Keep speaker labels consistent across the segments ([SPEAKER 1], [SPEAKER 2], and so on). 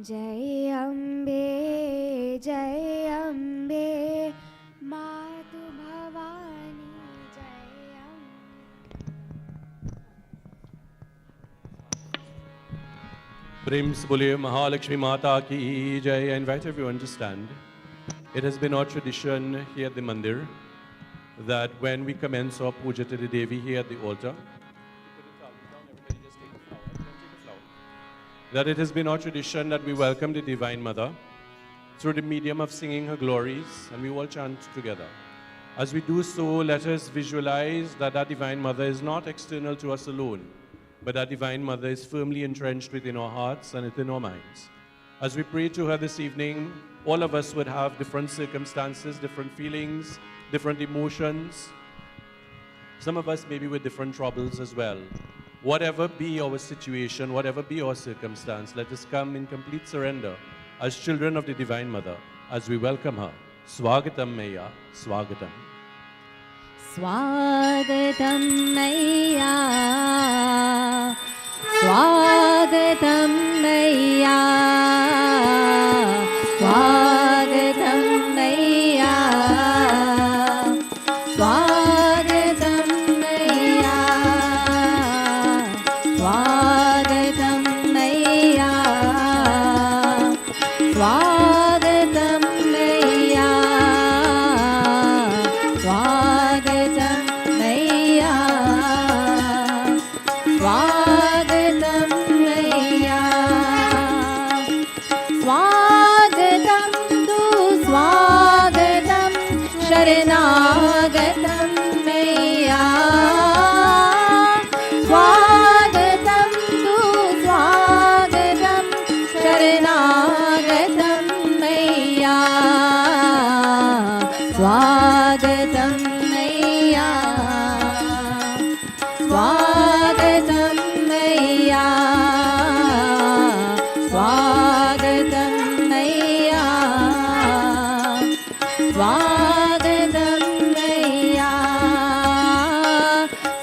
[SPEAKER 1] जय अम्बे मातु भवानी जय
[SPEAKER 2] प्रेम से बोलिए महालक्ष्मी माता की जय. I invite everyone to stand. It has been our tradition here at the Mandir that when we commence our puja to the Devi here at the altar, that it has been our tradition that we welcome the Divine Mother through the medium of singing her glories, and we all chant together. As we do so, let us visualize that that Divine Mother is not external to us alone, but that Divine Mother is firmly entrenched within our hearts and within our minds. As we pray to her this evening, all of us would have different circumstances, different feelings, different emotions. Some of us maybe with different troubles as well. Whatever be our situation, whatever be our circumstance, let us come in complete surrender as children of the Divine Mother, as we welcome her. Swagatam Maya, Swagatam.
[SPEAKER 1] Swagatam Maya, Swagatam Maya, Swagatam Maya, Swagatam Maya, Swagatam Maya, Swagatam Maya, Swagatam Maya, Swagatam Maya, Swagatam tu Swagatam Sharanagatam Maya, Swagatam tu Swagatam Sharanagatam Maya, Swagatam Maya, Swagatam Maya, Swagatam Maya, Swagatam Maya,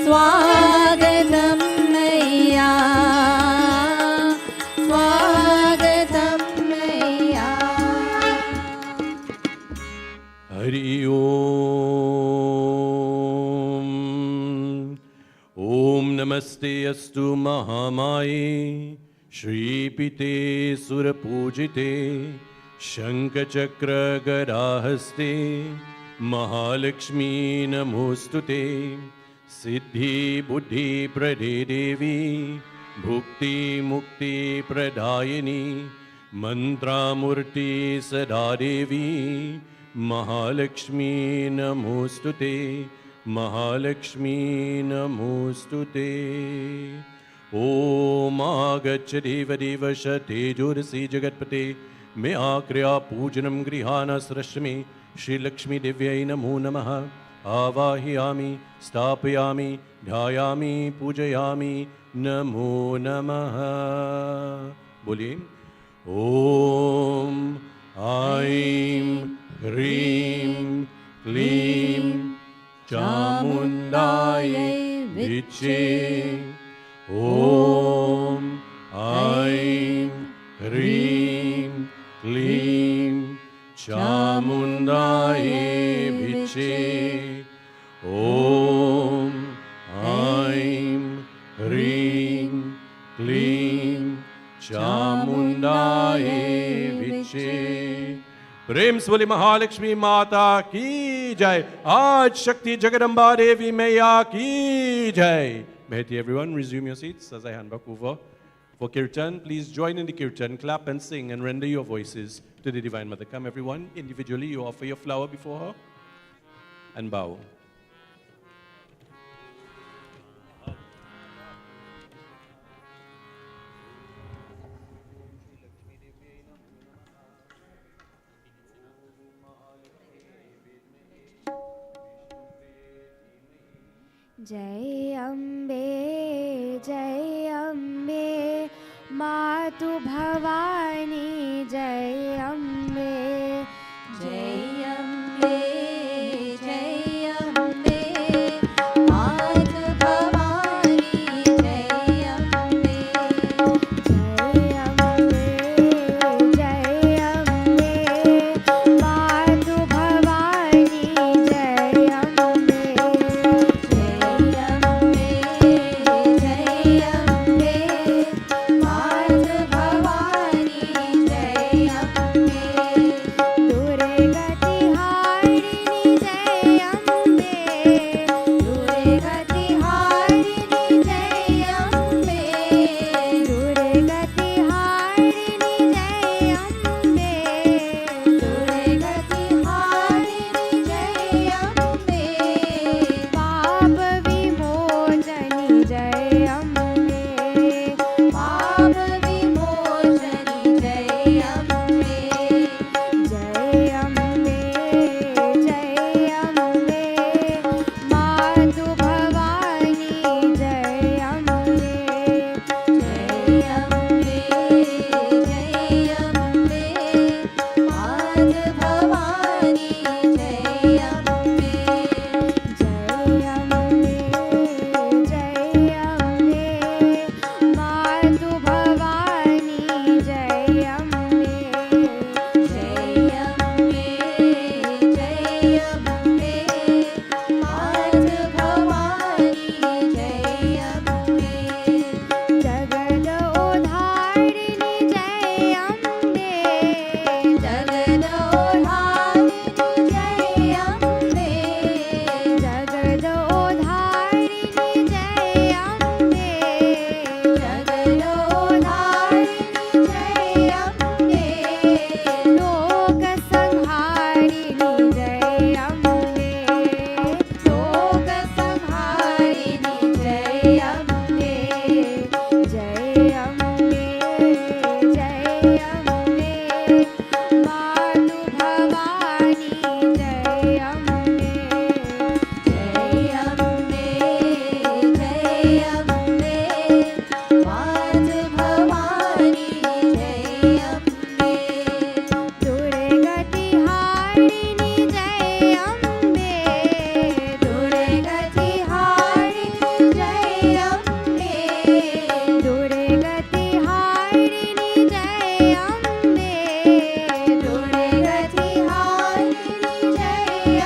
[SPEAKER 1] Swagatam Maya, Swagatam Maya.
[SPEAKER 2] Hari Om. Om Namaste Astu Mahamaye Shri Pite Surapujite Shankha Chakra Gadahaste Mahalakshmi Namostute Siddhi Buddhi Prade Devi Bhukti Mukti Pradayini Mantra Murti Sada Devi Mahalakshmi Namostute Mahalakshmi Namostute. Om Agachadi Vadiva Shate Jurasi Jagatpate Me Akriya Pujanam Grihana Srashmi Shri Lakshmi Divyai Namo Namaha Avahiyami Stapayami Dhyayami Pujayami Namo Namaha. Boliye Om Aim Hrim Klim Chamundaye Viche. Om Aim Hrim Klim Chamundaye Viche. Om Aim Hrim Klim Chamundaye Viche. प्रेम से बोली महालक्ष्मी माता की जय. आज शक्ति जगदम्बा देवी मैया की जय. Beheti everyone, resume your seats as I hand back over for kirtan. Please join in the kirtan, clap and sing and render your voices to the Divine Mother. Come everyone, individually you offer your flower before her and bow.
[SPEAKER 1] जय अम्बे मातु भवानी जय अम्बे. जय अम्बे मातु भवानी जय अम्बे. जय अम्बे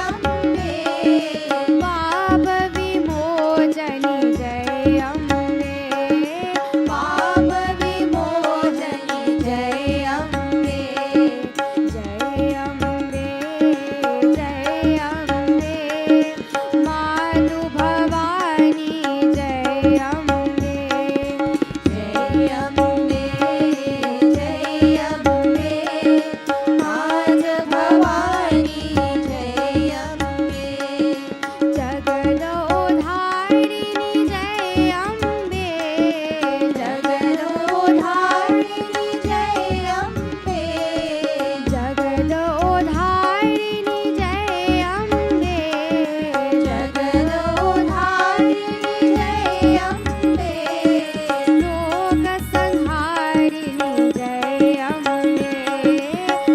[SPEAKER 1] अम्बे पाप विमोचनी जय अम्बे पाप विमोचनी जय अम्बे जय अम्बे जय अम्बे मातु भवानी जय अम्बे जय अम्बे जय अम्बे मात भवानी जय अम्बे जगदोधारिणी जय अम्बे जगदोधारिणी जय अम्बे जगदोधारिणी जय अम्बे जगदोधारिणी जय अम्बे लोक संहारिणी जय अम्बे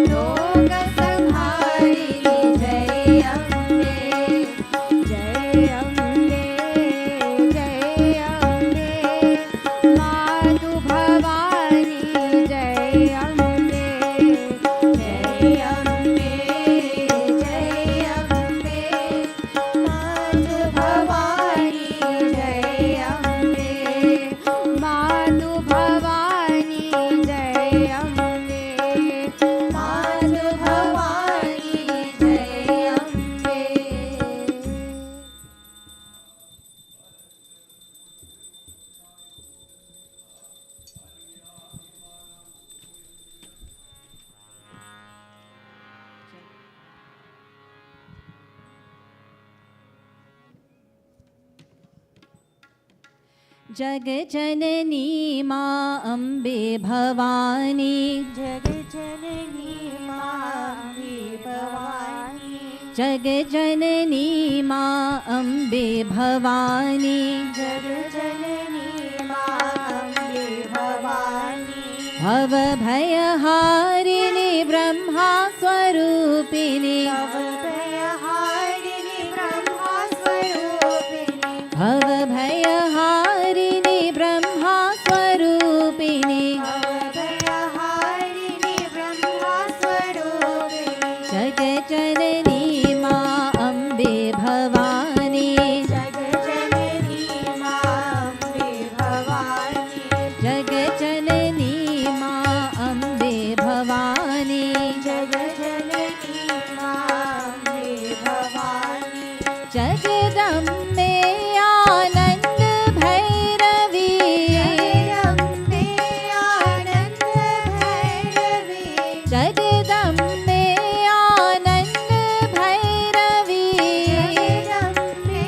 [SPEAKER 1] लोक संहारिणी जय अम्बे जय अम्बे जय अम्बे मातु भवानी जय अम्बे जय अम्बे जय अम्बे मातु भवानी जय अम्बे मातु भवानी जय अम्बे मातु भवानी जय अम्बे
[SPEAKER 3] जग जननी माँ अम्बे भवानी
[SPEAKER 1] जग जननी माँ भवानी
[SPEAKER 3] जग जननी माँ अम्बे भवानी
[SPEAKER 1] जग जननी माँ भवानी
[SPEAKER 3] भव भयहारिणी ब्रह्मा स्वरूपिणी
[SPEAKER 1] भवभयहारिणी ब्रह्मा स्वरूपिणी
[SPEAKER 3] भव भयहारिणी ब्रह्मा स्वरूपिणी
[SPEAKER 1] भवभयहारिणी ब्रह्मा स्वरूपिणी
[SPEAKER 3] जग जननी माँ अम्बे भवानी
[SPEAKER 1] जग जननी माँ भवानी
[SPEAKER 3] जग जननी माँ अम्बे भवानी
[SPEAKER 1] जग जननी माँ भवानी
[SPEAKER 3] जगदम्बे आनंद भैरवी
[SPEAKER 1] जगदम्बे आनंद भैरवी
[SPEAKER 3] जगदम्बे आनंद भैरवी
[SPEAKER 1] जगदम्बे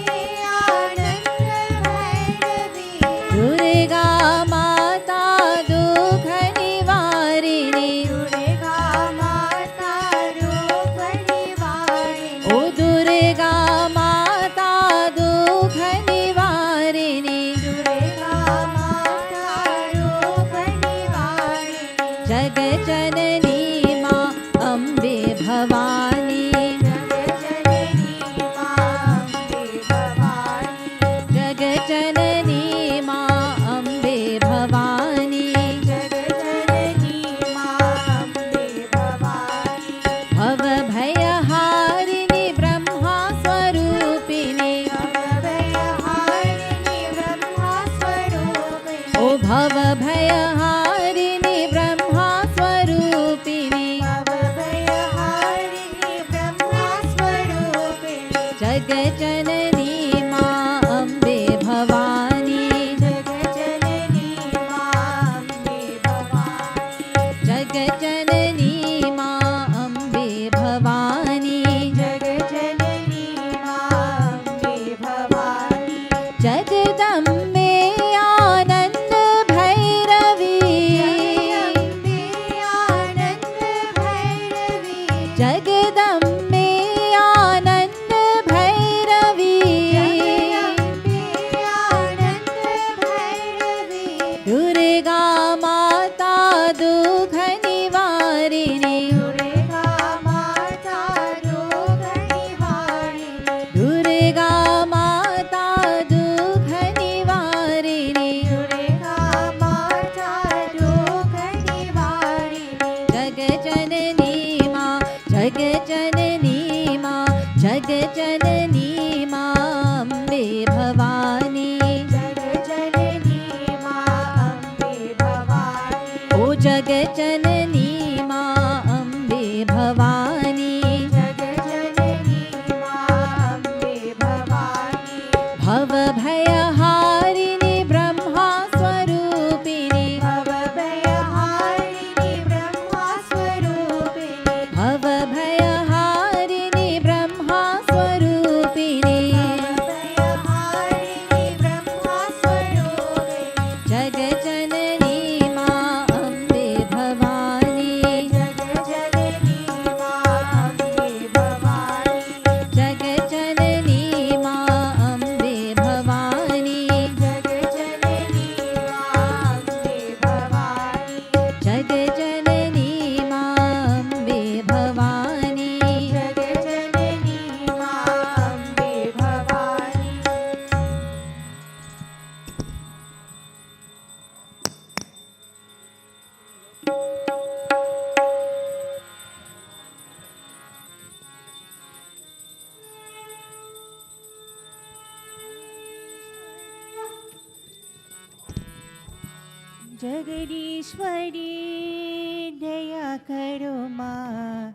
[SPEAKER 1] आनंद भैरवी
[SPEAKER 3] दुर्गा माता दुख निवारिणी
[SPEAKER 1] दुर्गा माता रूप निवारिणी
[SPEAKER 3] ओ दुर्गा माता दुख निवारिणी
[SPEAKER 1] दुर्गा माता रूप निवारिणी
[SPEAKER 3] जग जननी माँ अम्बे भवानी
[SPEAKER 1] जग जननी माँ भवानी
[SPEAKER 3] जग जननी माँ अम्बे भवानी
[SPEAKER 1] जग जननी माँ भवानी
[SPEAKER 3] भव भयहारिणी ब्रह्मा स्वरूपिणी
[SPEAKER 1] भवभयहारिणी ब्रह्मा स्वरूपिणी
[SPEAKER 3] ओ भव भयहारिणी ब्रह्मा स्वरूपिणी
[SPEAKER 1] भवभयहारिणी ब्रह्मा स्वरूपिणी
[SPEAKER 3] जग जननी माँ अम्बे भवानी
[SPEAKER 1] जग जननी माँ भवानी
[SPEAKER 3] जग जननी माँ अम्बे भवानी
[SPEAKER 1] जग जननी माँ भवानी
[SPEAKER 3] जगदम्बे आनंद भैरवी
[SPEAKER 1] जगदम्बे आनंद भैरवी
[SPEAKER 3] जगदम्बे आनंद भैरवी जगजननी मां अम्बे भवानी
[SPEAKER 1] जगजननी मां अम्बे भवानी
[SPEAKER 3] ओ जगजननी मां अम्बे भवानी
[SPEAKER 1] जगजननी मां अम्बे भवानी
[SPEAKER 3] भवभयहारिणि ब्रह्मा स्वरूपिणि
[SPEAKER 1] भवभयहारिणि ब्रह्मा स्वरूपिणि
[SPEAKER 3] भवभयहारिणि ब्रह्मा स्वरूपिणि
[SPEAKER 1] भवभयहारिणि ब्रह्मा स्वरूपिणि
[SPEAKER 3] जगजननी मां अम्बे भवानी
[SPEAKER 1] जगजननी मां अम्बे भवानी
[SPEAKER 3] जगजननी मां अम्बे भवानी
[SPEAKER 1] जगजननी मां अम्बे भवानी
[SPEAKER 3] जगजननी मां अम्बे भवानी
[SPEAKER 1] जगजननी मां अम्बे भवानी जगदीश्वरी दया करो माँ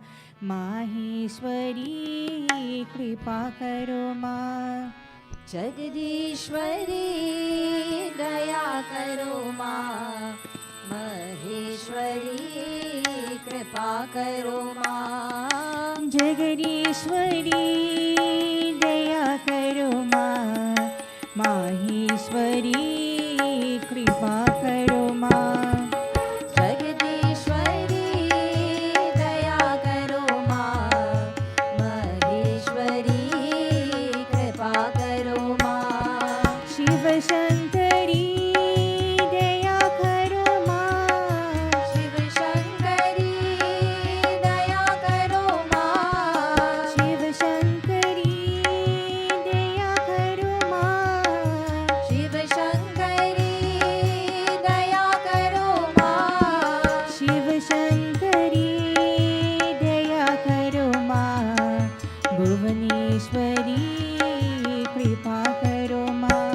[SPEAKER 1] माहेश्वरी कृपा करो माँ जगदीश्वरी दया करो माँ महेश्वरी कृपा करो माँ जगदीश्वरी दया करो माँ माहेश्वरी कृपा करो माँ जगदीश्वरी दया करो माँ महेश्वरी कृपा करो माँ शिव शंकरी दया करो माँ शिव शंकरी दया करो माँ शिव शंकरी दया करो माँ शिव शंकरी दया करो माँ शिव शंकरी दया करो माँ भुवनेश्वरी कृपा करो माँ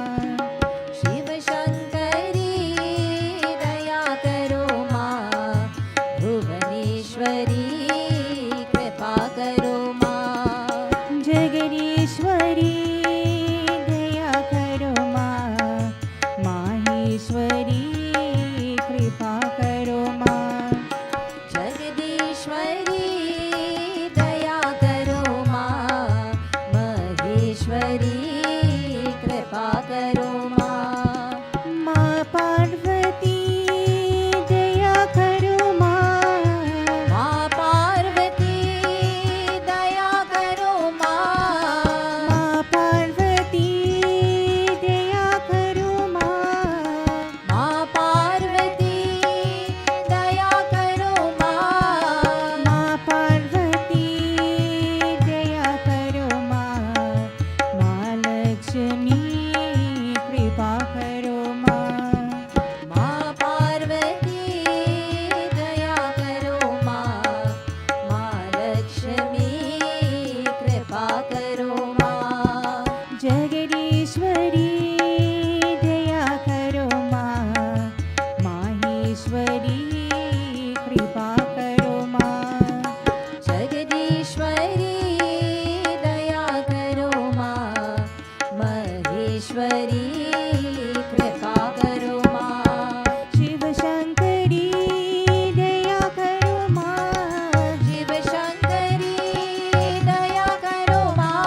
[SPEAKER 1] शिव शंकरी दया करो माँ भुवनेश्वरी कृपा करो माँ जगदीश्वरी दया करो माँ माहेश्वरी कृपा करो माँ जगदीश्वरी दया करो माँ महेश्वरी कृपा करो माँ माँ पार्वती दया करो माँ माँ पार्वती दया करो माँ माँ पार्वती दया करो माँ माँ पार्वती दया करो माँ माँ पार्वती दया करो माँ माँ लक्ष्मी कृपा करो माँ माँ पार्वती दया करो माँ माँ लक्ष्मी कृपा करो माँ जगदीश्वरी दया करो माँ माहेश्वरी कृपा करो माँ जगदीश्वरी दया करो माँ महेश्वरी कृपा करो माँ शिव शंकरी दया करो माँ शिव शंकरी दया करो माँ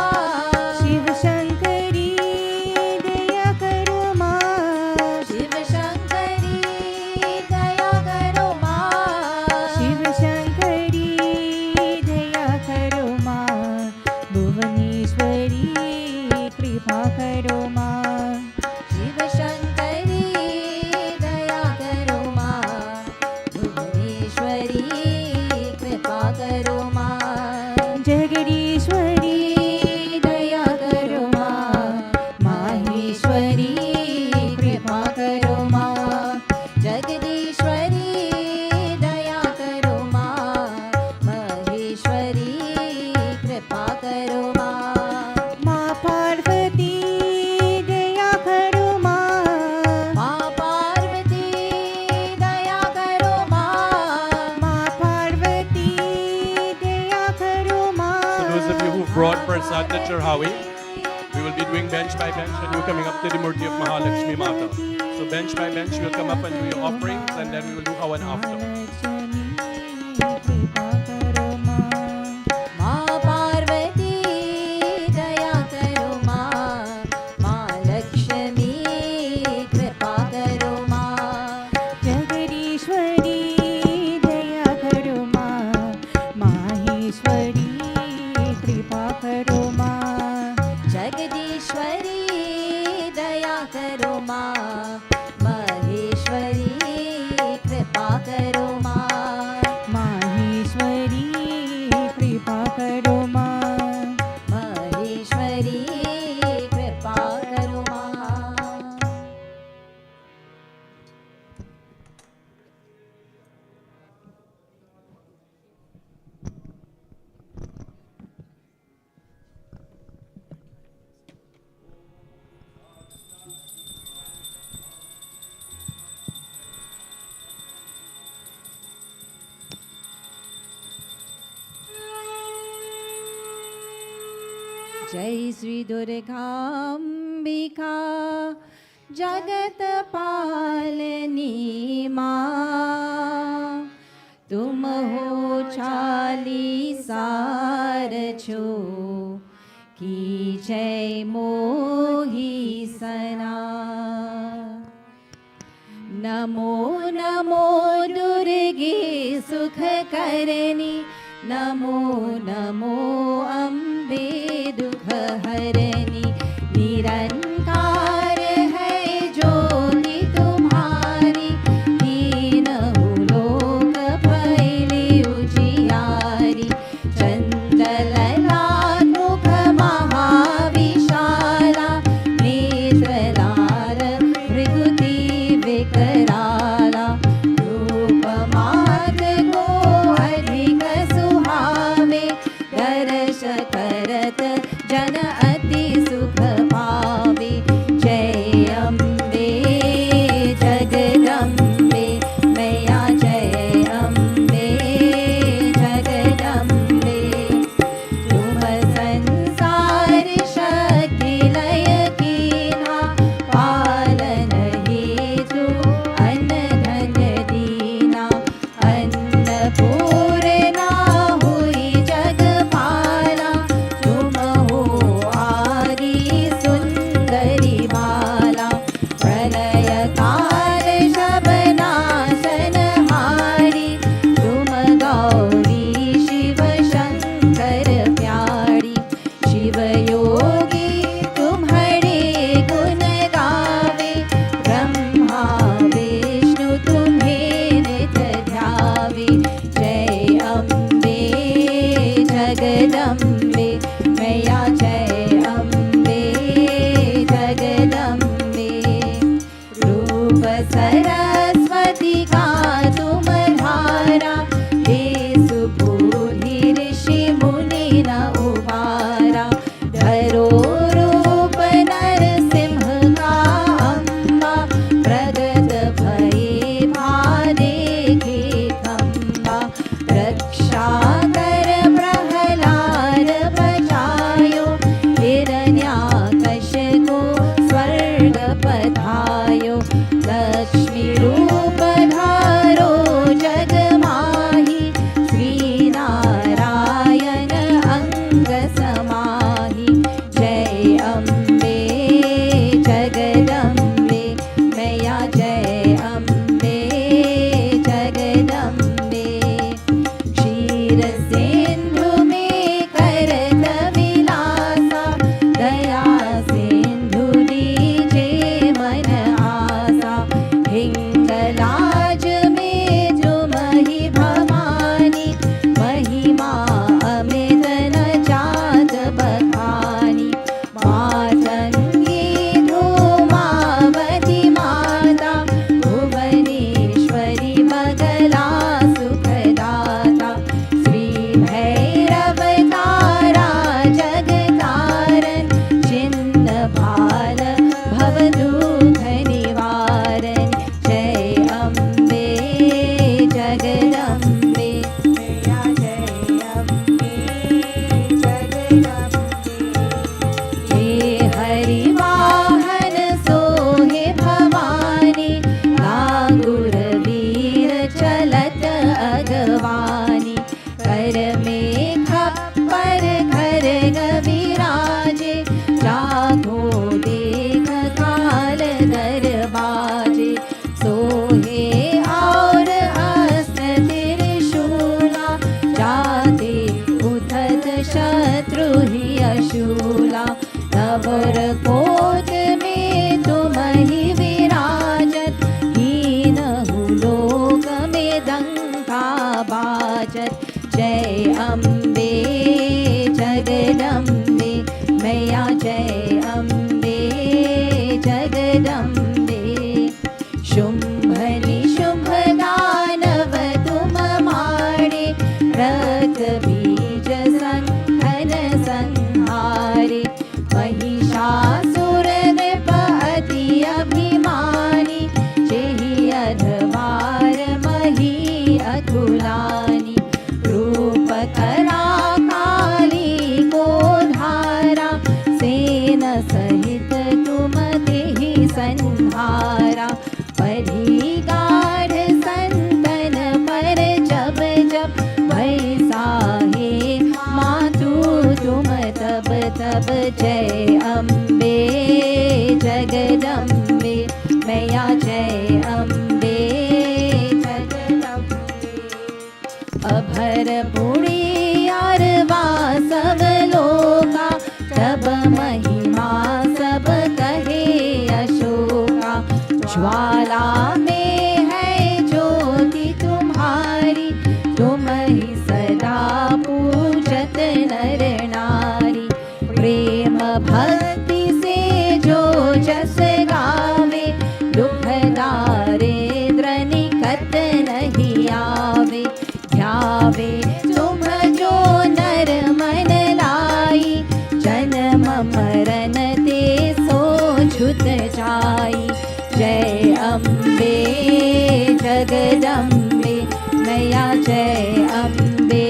[SPEAKER 2] brought prasad to Chirhawi. We will be doing bench by bench, and you're coming up to the Murti of Mahalakshmi Mata. So bench by bench, we'll come up and do your offerings, and then we will do Havan after.
[SPEAKER 1] माँ पार्वती दया करो माँ, माँ लक्ष्मी कृपा करो माँ,
[SPEAKER 3] जगदीश्वरी दया करो माँ, माहेश्वरी कृपा करो माँ,
[SPEAKER 1] जगदीश्वरी दया करो माँ, महेश्वरी कृपा करो माँ,
[SPEAKER 3] माहेश्वरी कृपा करो माँ,
[SPEAKER 1] महेश्वरी कृपा करो माँ।
[SPEAKER 3] जय श्री दुर्गाम्बिका जगत पालनी माँ, तुम हो चालीसार छो की जय मोही सना। नमो नमो दुर्गे सुख करनी, नमो नमो अम्बे दुख हरनी, निरंकार है ज्योति तुम्हारी, तीनों लोक फैली उजियारी, चंदललाल मुख महाविशाला, नेत्रलाल भृगुति विकराला, रूप मात्र को अधिक सुहावे, दर्श करत जन अति सुख पावे। जय अम्बे जगदम्बे मैया, जय अम्बे जगदम्बे, तुम संसार शक्ति लय कीना, पालन हेतु अन्न धन दीना, अन्नपूर्णा हुई जगपाला, तुम हो आदि सुंदरी बाला, प्रलय काल शबनाशनहारी, तुम गौरी शिव शंकर प्यारी, शिव योगी तुम्हारे गुण गावे, ब्रह्मा विष्णु तुम्हें नित ध्यावे। जय अम्बे जगदम्बे मैया, जय अम्बे जगदम्बे, रूप सरस्वती का तुम धारा, देसु ऋषि मुनि न उबारा, धरो झूला नवर कोट में तुम ही विराजत हीनहु लोक में डंका बाजत जय अम्बे जगदम्बे मैया जय अम्बे जगदम्बे शुंभ निशुंभ दानव तुम मारे रथ बीज संघन संहारे महिषासुर नृप अति अभिमानी जेहि अधवार मही अतुलानी रूप करा काली को धारा सेन सहित तुम देहि संहारा परी गाढ़ संतन पर जब जब वैसा हे मातु तुम तब तब जय अम्बे जगदम्बे मैया जय अम्बे जगदम्बे अभर पुणी आरवा सब लोका तब महिमा सब कहे अशोका ज्वाला में है ज्योति तुम्हारी तुम ही सदा पूजत नर नारी प्रेम भक्ति से जो जस गावे दुख दारिद्र निकट नहीं आवे ध्यावे तुम जो नर मन लाई जन्म मरण ते सो छुत जाई जय अम्बे जगदम्बे मैया जय अम्बे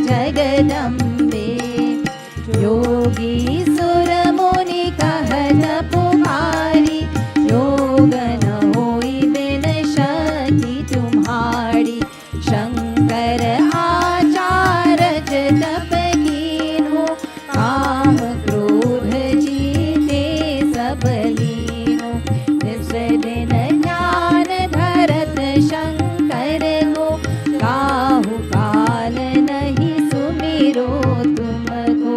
[SPEAKER 3] जगदम्बे योगी सुर मुनि कहत पुकारी योग न होई बिन शक्ति तुम्हारी शंकर आचार्य तप कीन्हो काम क्रोध जीते सब लीनो निस दिन ज्ञान धरत शंकर को काहू काल नहीं सुमिरो तुमको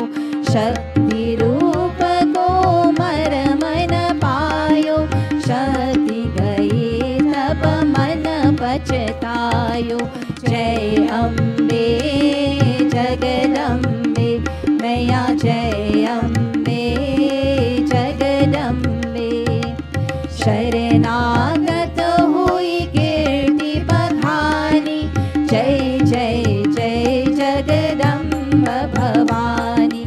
[SPEAKER 3] शक्ति रूप को मर मन पायो शक्ति गई तब मन पछतायो जय अम्बे जगदम्बे मैया जय अम्बे जगदम्बे शरणागत हुई कीर्ति बखानी जय जय जय जगदम्ब भवानी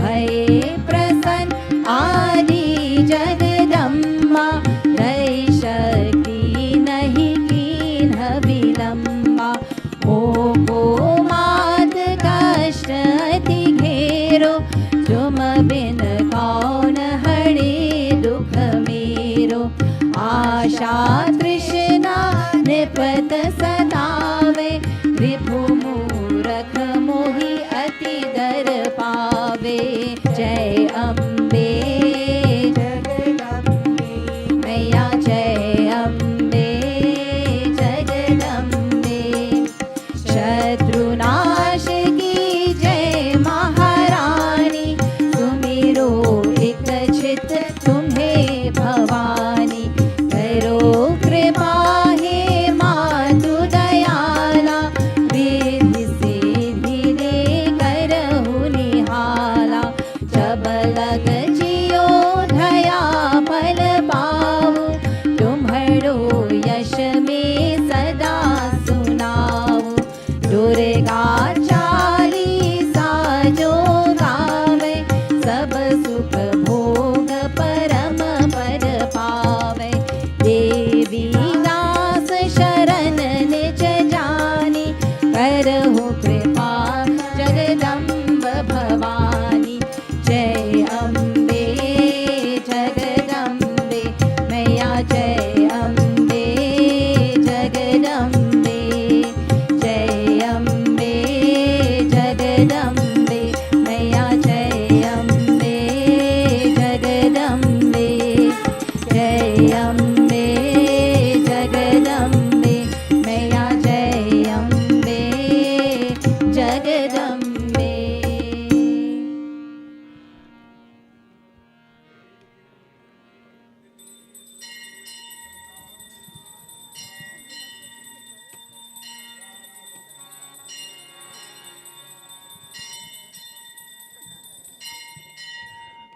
[SPEAKER 3] भय प्रसन्न आदि जगदम्बा नई शक्ति नहीं कीन विलम्बा हो मात कष्ट अति घेरो तुम बिन कौन हरे दुख मेरो आशा तृष्णा निपत सतावे रिपु मूरख मोहि अति दर पावे जय अम्बे जगदम्बे मैया जय अम्बे जगदम्बे शत्रुनाश की जय महारानी सुमिरो एक चित तुम्हें भवानी करो कृपा हे मातु दयाला विधि सिद्धि दे करहु निहाला जब लग जियो धया फल पाऊ तुम्हरो यश में सदा सुनाऊ दुर्गा चालीसा जो गावे सब सुख भोग परम पद पावे देवी दास शरण निज जानी करहु कृपा जगदम्ब भवानी जय अम्बे जगदम्बे मैया जय अम्बे जगदम्बे जय अम्बे जगदम्बे मैया जय Ambe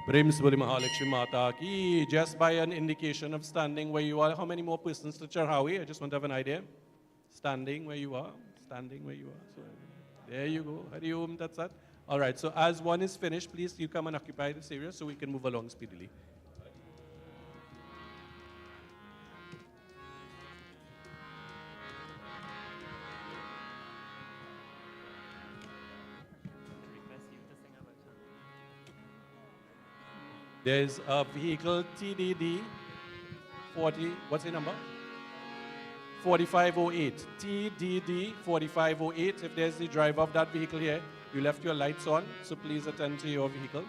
[SPEAKER 2] Prem se bole Mahalakshmi Mata ki. Just by an indication of standing where you are, how many more persons to Charhawi? I just want to have an idea. Standing where you are. Standing where you are. So, there you go. Hari Om Tat Sat. All right, so as one is finished, please you come and occupy this area so we can move along speedily. There's a vehicle TDD 40, what's the number? 4508. TDD 4508. If there's the driver of that vehicle here, you left your lights on, so please attend to your vehicle.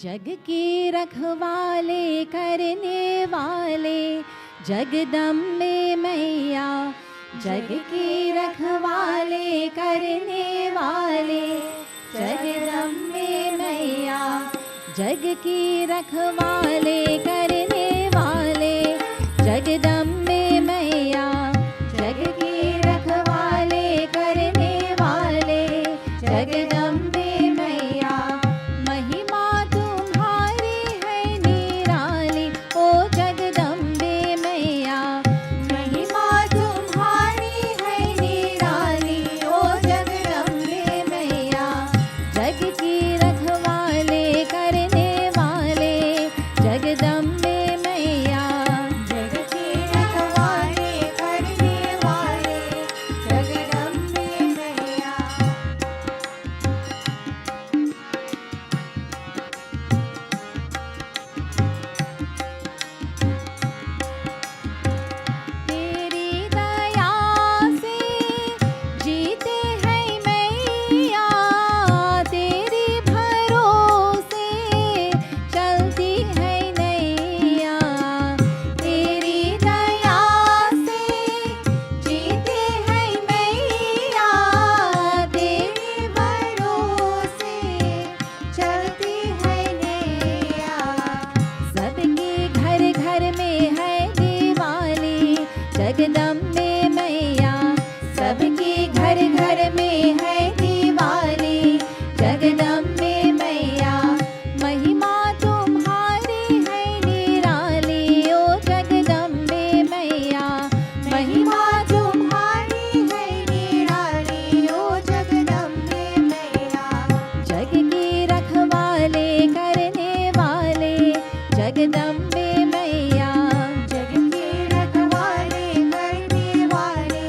[SPEAKER 3] जग की रखवाले करने वाले जगदम्बे मैया, जग की रखवाले करने वाले जगदम्बे मैया, जग की रखवाले करने वाले जगदम्बे मैया, जग की रखवाले करने वाले जगदम्बे मैया, महिमा तुम्हारी है निराली ओ जगदम्बे मैया, महिमा तुम्हारी है निराली ओ जगदम्बे मैया, जग की रखवाले करने वाले जगदम्बे मैया, जग की रखवाले करने वाले जगदम्बे मैया। तेरी दया से जीते हैं मैया, तेरी भरोसे चलती है नैया, तेरी दया से जीते हैं मैया, तेरे भरोसे चलती है नैया, सबके घर घर में है दिवाली जगदम्बे मैया, सबके घर घर में है दिवाली जगदम्बे मैया, महिमा तुम्हारी है निराली ओ जगदम्बे मैया, महिमा तुम्हारी है निराली ओ जगदम्बे मैया, जग की रखवाले करने वाले जगदम्बे मैया, जग की रखवाले करने वाले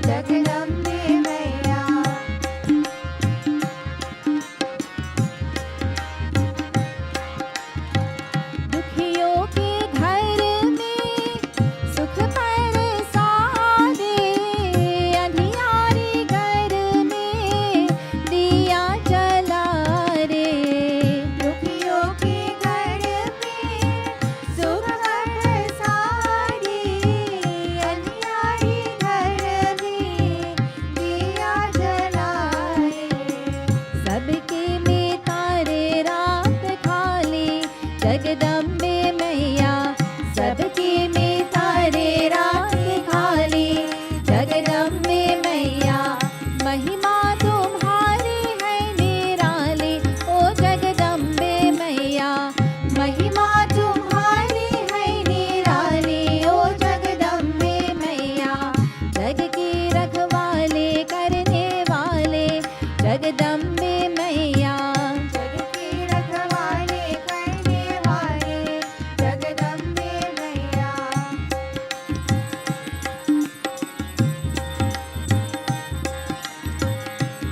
[SPEAKER 3] जगदम्बे मैया। दुखियों के घर में सुख बरसाने, अंधियारी घर में दिया जला रे, दुखियों के घर में सुख बरसाने, अंधियारी घर में दिया जला रे, सबके में तारे रात खाली जगदम्बे मैया, सबके में तारे रात खाली जगदम्बे मैया, महिमा तुम्हारी है निराली ओ जगदम्बे मैया, महिमा तुम्हारी है निराली ओ जगदम्बे मैया, जग की रखवाले करने वाले जगदम्बे मैया, जग की रखवाले करने वाले जगदम्बे मैया।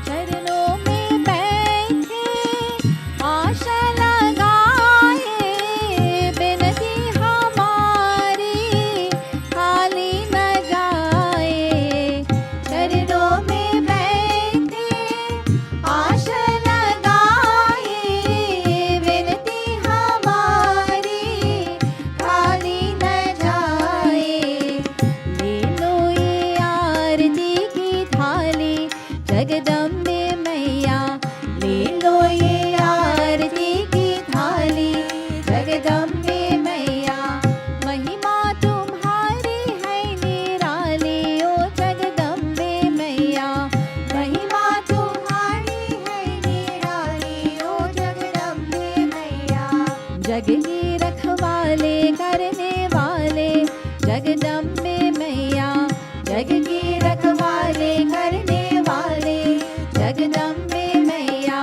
[SPEAKER 3] चरणों में बैठे आशा लगाए, बिनती हमारी खाली न जाए, चरणों में बैठे जगदम्बे मैया ले लो ये आरती की थाली जगदम्बे मैया महिमा तुम्हारी है निराली ओ जगदम्बे मैया महिमा तुम्हारी है निराली ओ जगदम्बे मैया जग की रखवाले करने वाले जगदम्बे मैया जग की रखवाले करने वाले जगदम्बे मैया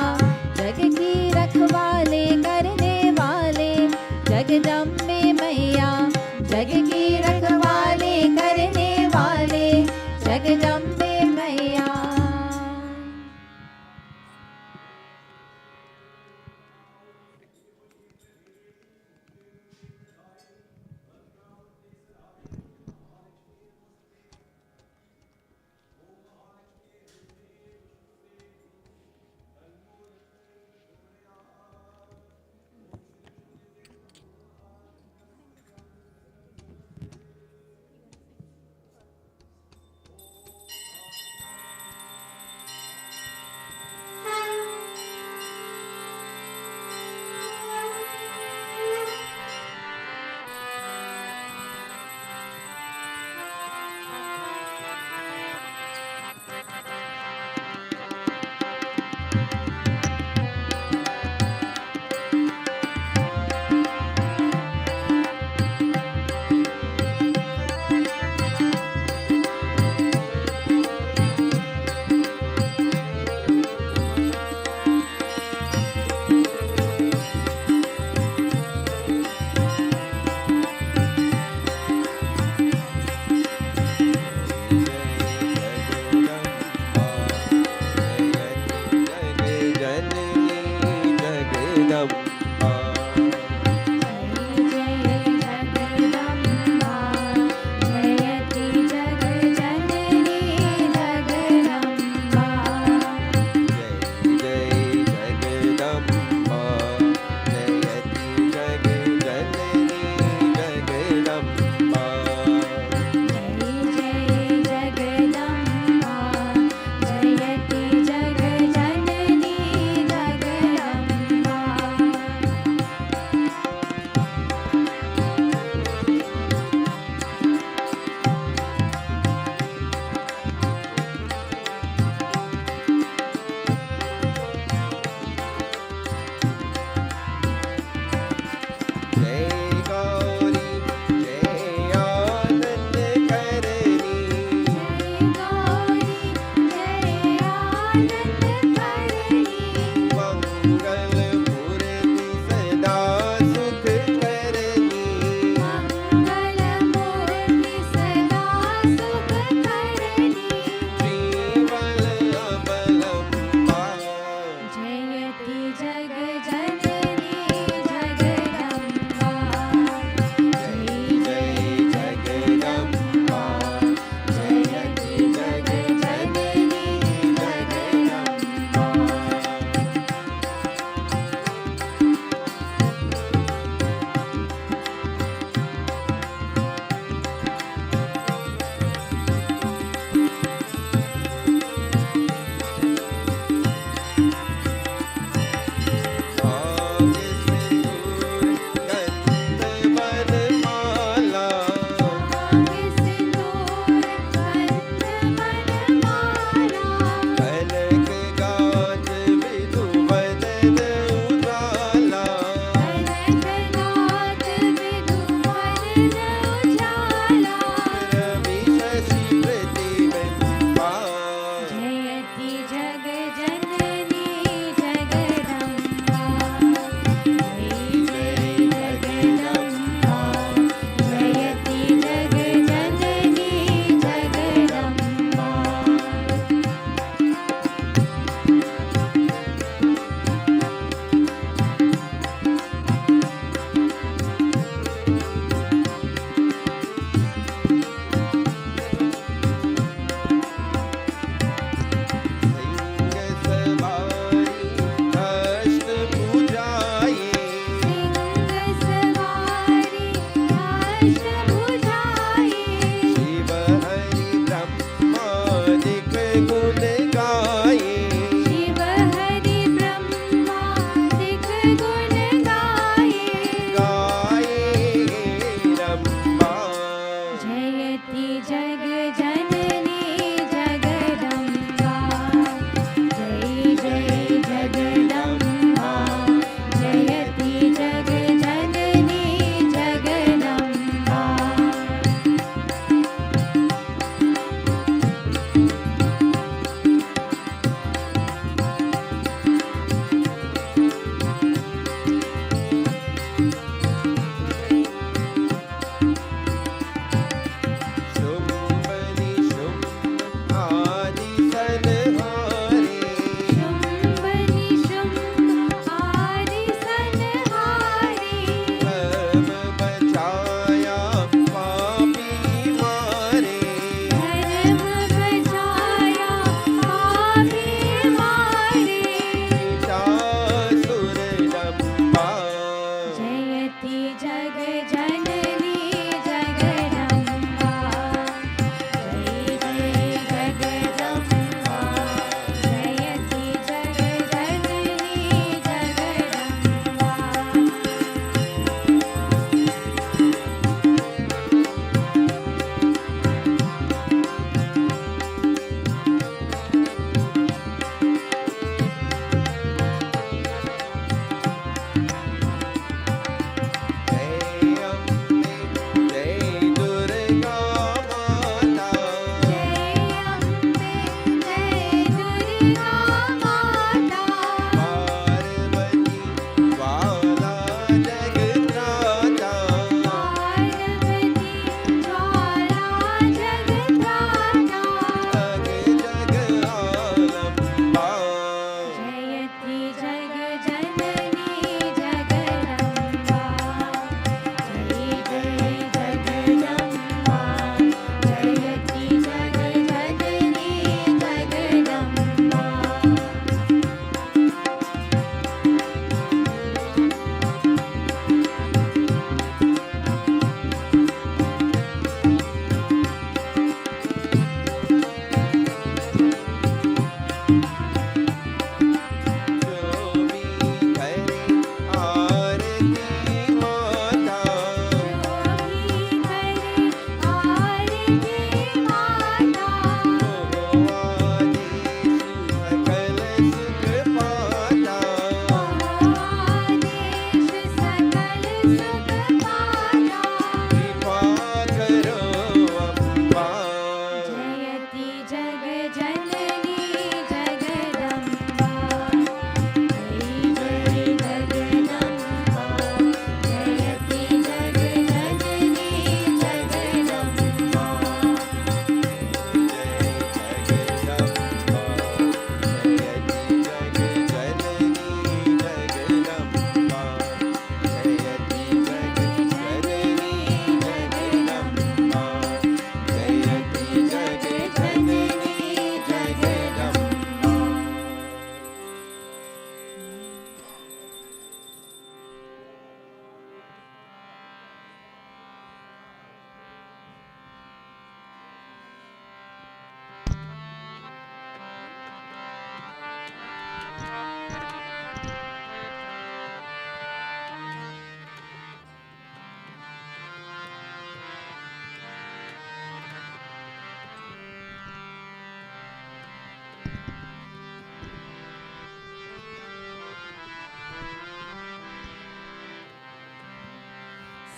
[SPEAKER 3] जग की रखवाले करने वाले जगदम्बे मैया जग की रखवाले करने वाले जगदम्बे मैया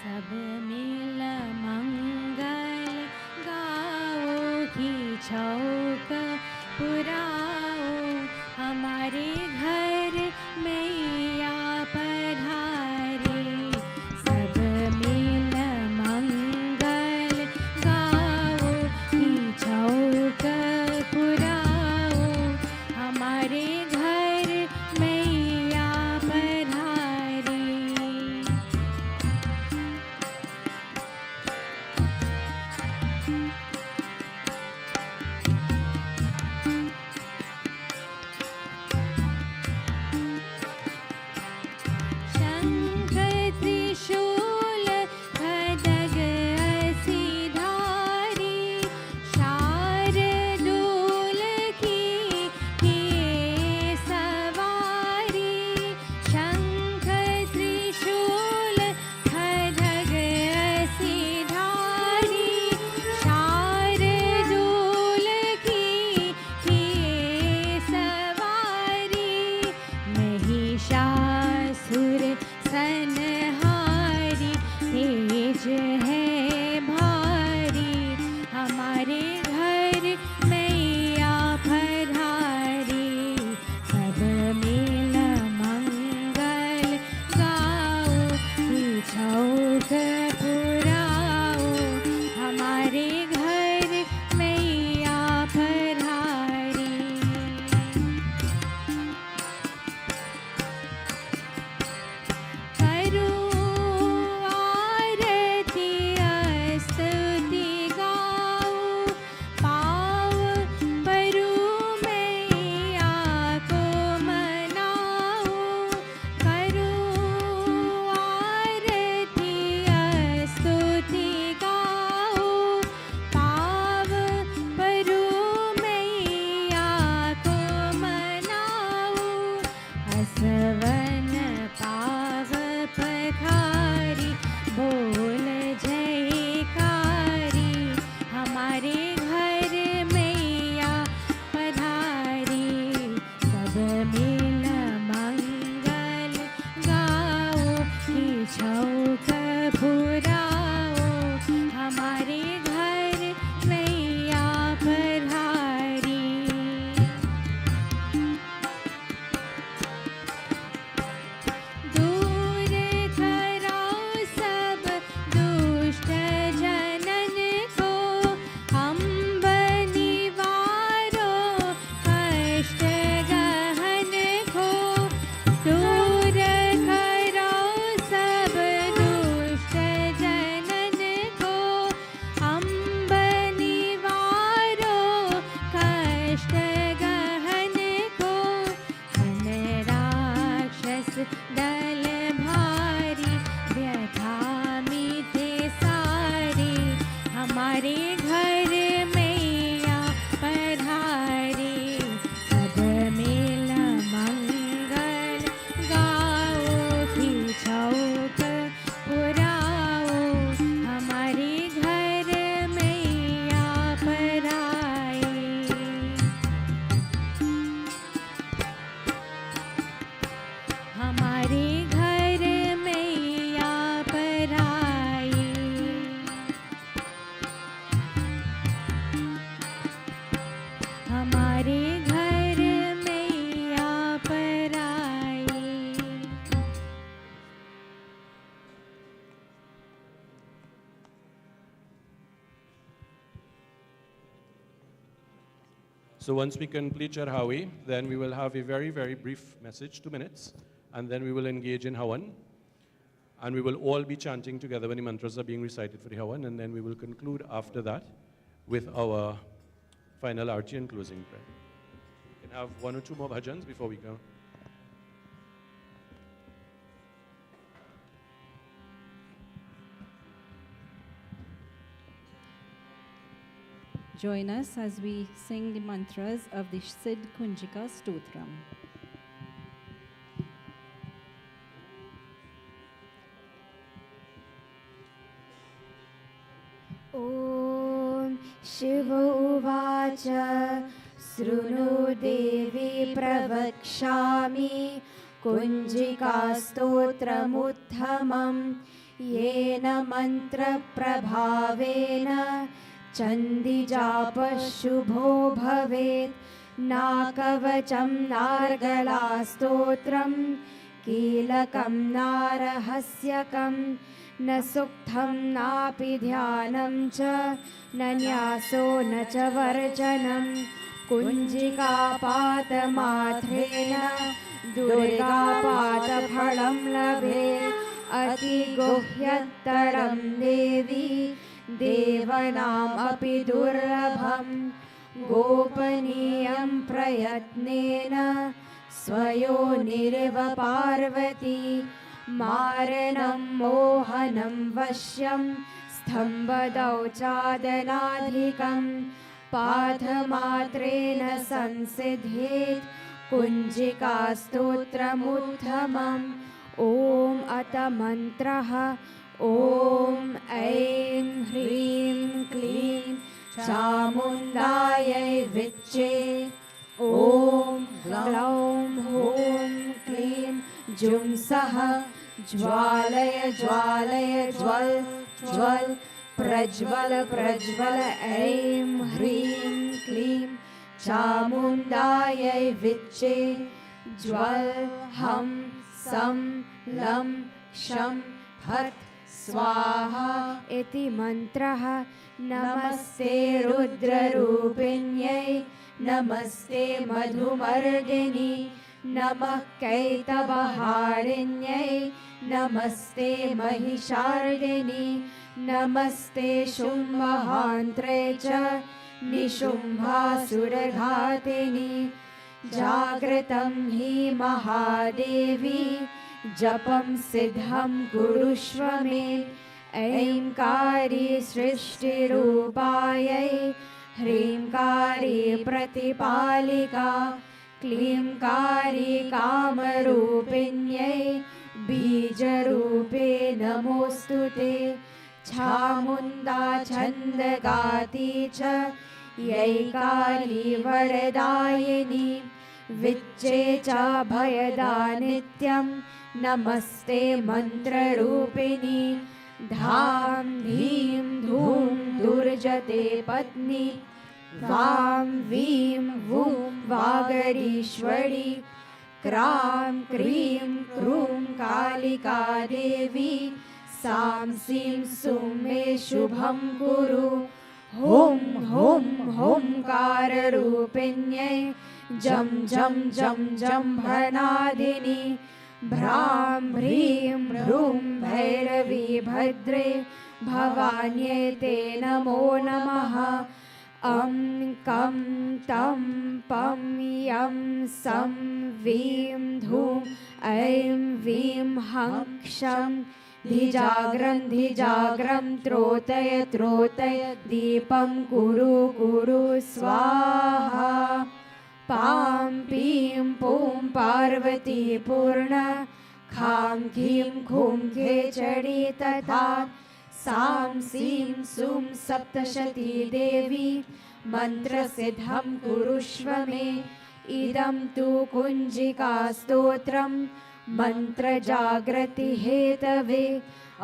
[SPEAKER 3] सब मिल मंगल गाओ की चौक पुराओ हमारे घर मैया पधारी सब मिल मंगल गाओ की चौक पुराओ हमारे घर मैया पधारी शंख त्रिशूल खड्ग असीधारी शार्दूल की किए सवारी शंख त्रिशूल खड्ग असीधारी शार्दूल की किए सवारी महिषासुर सनहारी तेज है भारी हमारे घर मैया पधारी सब मिल मंगल गाओ की चौक पुराओ हमारे घर मैया पधारी करूं आरती स्तुति गाऊं पाव परूं मैया को मनाऊं करूं आरती स्तुति गाऊं पाव परूं मैया को मनाऊं असवन पाव पखारी बोल जयकारी हमारे घर मैया पधारी सब मिल मंगल गाओ की चौक पुराओ हमारे घर मैया पधारी दूर कराओ सब दुष्ट जनन को अम्ब निवारो कष्ट गहन को दूर कराओ सब दुष्ट जनन को अम्ब निवारो कष्ट गहन को मन राक्षस दल भारी व्यथा मीठे सारे हमारे घर मैया पधारी सब मिल मंगल गाओ की चौक पुराओ हमारे घर मैया पधारी हमारे घर मैया पधारी हमारे घर मैया पधारी
[SPEAKER 2] So once we complete Charhawi, then we will have a very, very brief message, 2 minutes, and then we will engage in Hawan. And we will all be chanting together when the mantras are being recited for the Hawan, and then we will conclude after that with our final arti and closing prayer. We can have 1 or 2 more bhajans before we go.
[SPEAKER 1] Join us as we sing the mantras of the Siddh Kunjika Stotram.
[SPEAKER 3] ॐ शिव उवाच शृणु देवी प्रवक्ष्यामि कुञ्जिकास्तोत्रमुत्तमं येन मन्त्रप्रभावेन चण्डीजापः शुभो भवेत् नाकवचं नार्गलास्तोत्रं कीलकं नारहस्यकं न सुक्तं नापि ध्यानं च न न्यासो न च वर्जनं कुञ्जिकापातमात्रेण दुर्गापातफलं लभेत् अतिगुह्यत्तरं देवी देवानामपि दुर्लभं गोपनीयं प्रयत्नेन स्वयोनिरिव पार्वती मारणं मोहनं वश्यं स्तम्भदौचादनाधिकं पाठमात्रेण संसिध्येत् कुञ्जिकास्तोत्रमुत्तमम् ॐ अथ मन्त्रः ॐ ऐं ह्रीं क्लीं चामुण्डायै विच्चे ॐ ग्लौं हूं क्लीं जुं सः ज्वालय ज्वालय ज्वल ज्वल प्रज्वल प्रज्वल ऐं ह्रीं क्लीं चामुण्डायै विच्चे ज्वल हं सं लं क्षं फट् स्वाहा इति मन्त्रः नमस्ते रुद्ररूपिण्यै नमस्ते मधुमर्दिनि नमः कैतवहारिण्यै नमस्ते महिषार्दिनि नमस्ते शुम्भहान्त्रे च निशुम्भासुरघातिनि जागृतं हि महादेवी जपं सिद्धं कुरुष्व मे ऐंकारी सृष्टिरूपायै ह्रींकारी प्रतिपालिका क्लींकारी कामरूपिण्यै बीजरूपे नमोऽस्तु ते चामुण्डा छन्दगाति च यैकारी वरदायिनी विच्चे च भयदा नित्यं नमस्ते मन्त्ररूपिणी धां धीं धूं दुर्जते पत्नी वां वीं वूं वागरीश्वरी क्रां क्रीं क्रूं कालिका देवी सां सीं सुं मे शुभं कुरु हुं हुं हुंकाररूपिण्यै जं जं जं जम्भनादिनि भ्रां भ्रीं भ्रूं भैरवी भद्रे भवान्यै ते नमो नमः अं कं तं पं यं सं वीं धूं ऐं वीं हं क्षं धिजाग्रं त्रोतय त्रोतय दीपं कुरु कुरु स्वाहा पां पीं पूं पार्वती पूर्ण खां खीं खूं खेचडी तथा सां सीं सुं सप्तशती देवी मन्त्रसिद्धं कुरुष्व मे इदं तु कुञ्जिकास्तोत्रं मन्त्रजागृतिहेतवे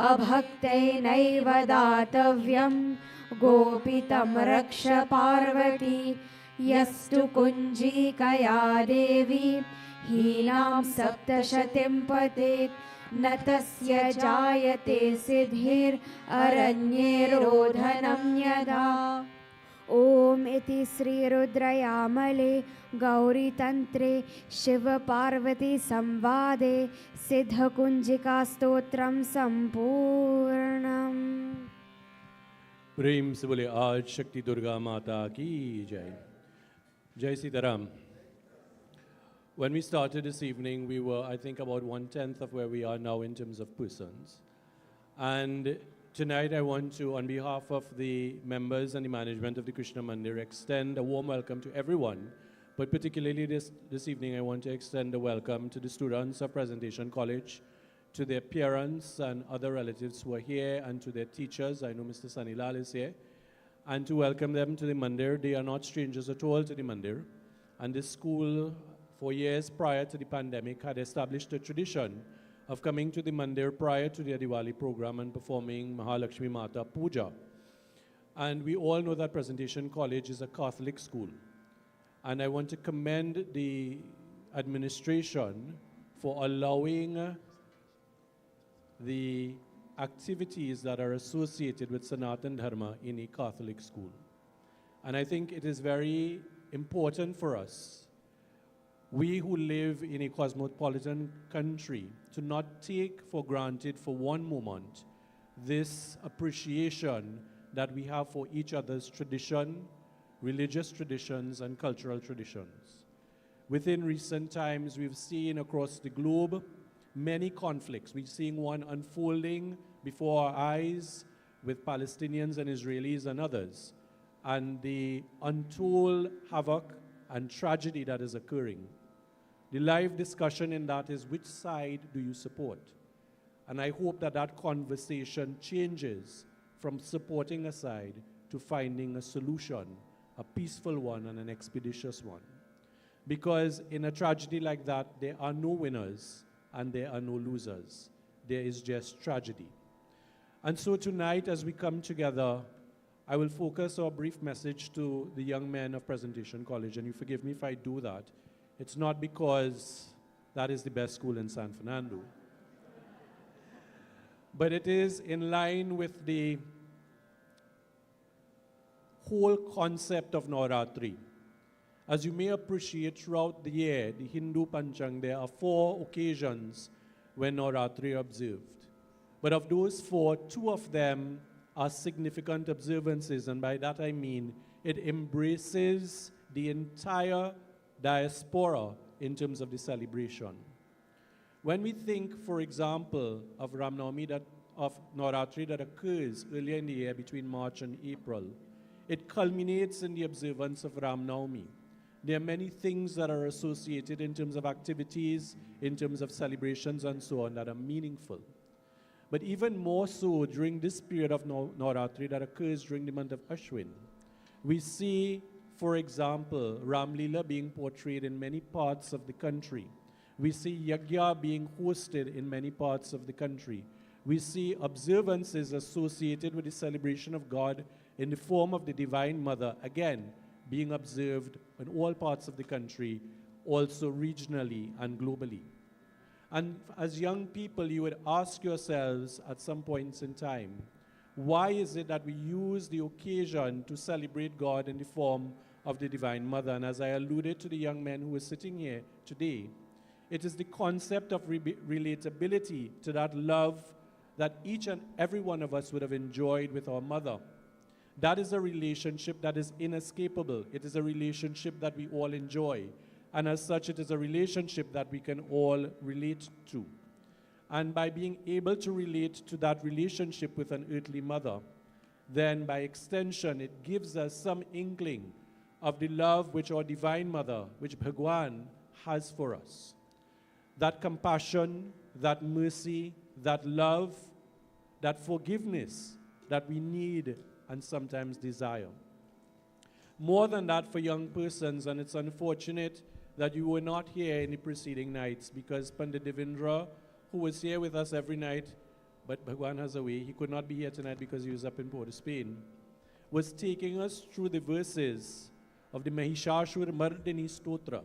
[SPEAKER 3] अभक्तैनैव दातव्यं गोपितं रक्ष पार्वती यस्तु कुञ्जिकया देवी हीनां सप्तशतीं पतेत् न तस्य जायते सिद्धिररण्ये रोधनं यदा ॐ इति श्रीरुद्रयामले गौरीतन्त्रे शिवपार्वतीसंवादे सिद्धकुञ्जिकास्तोत्रं सम्पूर्णम्।
[SPEAKER 2] प्रेम से बोले आज शक्ति दुर्गा माता की जय। Jai Sitaram. When we started this evening, we were, I think, about 1/10 of where we are now in terms of persons. And tonight I want to, on behalf of the members and the management of the Krishna Mandir, extend a warm welcome to everyone. But particularly this evening, I want to extend a welcome to the students of Presentation College, to their parents and other relatives who are here, and to their teachers. I know Mr. Sanilal is here. And to welcome them to the Mandir. They are not strangers at all to the Mandir. And this school, for years prior to the pandemic, had established a tradition of coming to the Mandir prior to their Diwali program and performing Mahalakshmi Mata Puja. And we all know that Presentation College is a Catholic school. And I want to commend the administration for allowing the activities that are associated with Sanatan Dharma in a Catholic school. And I think it is very important for us, we who live in a cosmopolitan country, to not take for granted for one moment this appreciation that we have for each other's tradition, religious traditions, and cultural traditions. Within recent times, we've seen across the globe many conflicts. We're seeing one unfolding before our eyes with Palestinians and Israelis and others, and the untold havoc and tragedy that is occurring. The live discussion in that is, which side do you support? And I hope that that conversation changes from supporting a side to finding a solution, a peaceful one and an expeditious one. Because in a tragedy like that, there are no winners and there are no losers. There is just tragedy. And so tonight, as we come together, I will focus our brief message to the young men of Presentation College, and you forgive me if I do that. It's not because that is the best school in San Fernando, but it is in line with the whole concept of Raatri. As you may appreciate, throughout the year, the Hindu Panchang, there are 4 occasions when Raatri are observed. But of those 4, 2 of them are significant observances, and by that I mean it embraces the entire diaspora in terms of the celebration. When we think, for example, of Ram Navami, of Navratri that occurs earlier in the year between March and April, it culminates in the observance of Ram Navami. There are many things that are associated in terms of activities, in terms of celebrations and so on, that are meaningful. But even more so during this period of Navratri that occurs during the month of Ashwin, we see, for example, Ram Leela being portrayed in many parts of the country. We see Yagya being hosted in many parts of the country. We see observances associated with the celebration of God in the form of the Divine Mother, again, being observed in all parts of the country, also regionally and globally. And as young people, you would ask yourselves at some points in time, why is it that we use the occasion to celebrate God in the form of the Divine Mother? And as I alluded to the young men who are sitting here today, it is the concept of relatability to that love that each and every one of us would have enjoyed with our mother. That is a relationship that is inescapable. It is a relationship that we all enjoy. And as such, it is a relationship that we can all relate to. And by being able to relate to that relationship with an earthly mother, then by extension, it gives us some inkling of the love which our Divine Mother, which Bhagwan has for us. That compassion, that mercy, that love, that forgiveness that we need and sometimes desire. More than that for young persons, and it's unfortunate that you were not here in the preceding nights, because Pandit Devendra, who was here with us every night, but Bhagwan has a way, he could not be here tonight because he was up in Port of Spain, was taking us through the verses of the Mahishashur Mardini Stotra.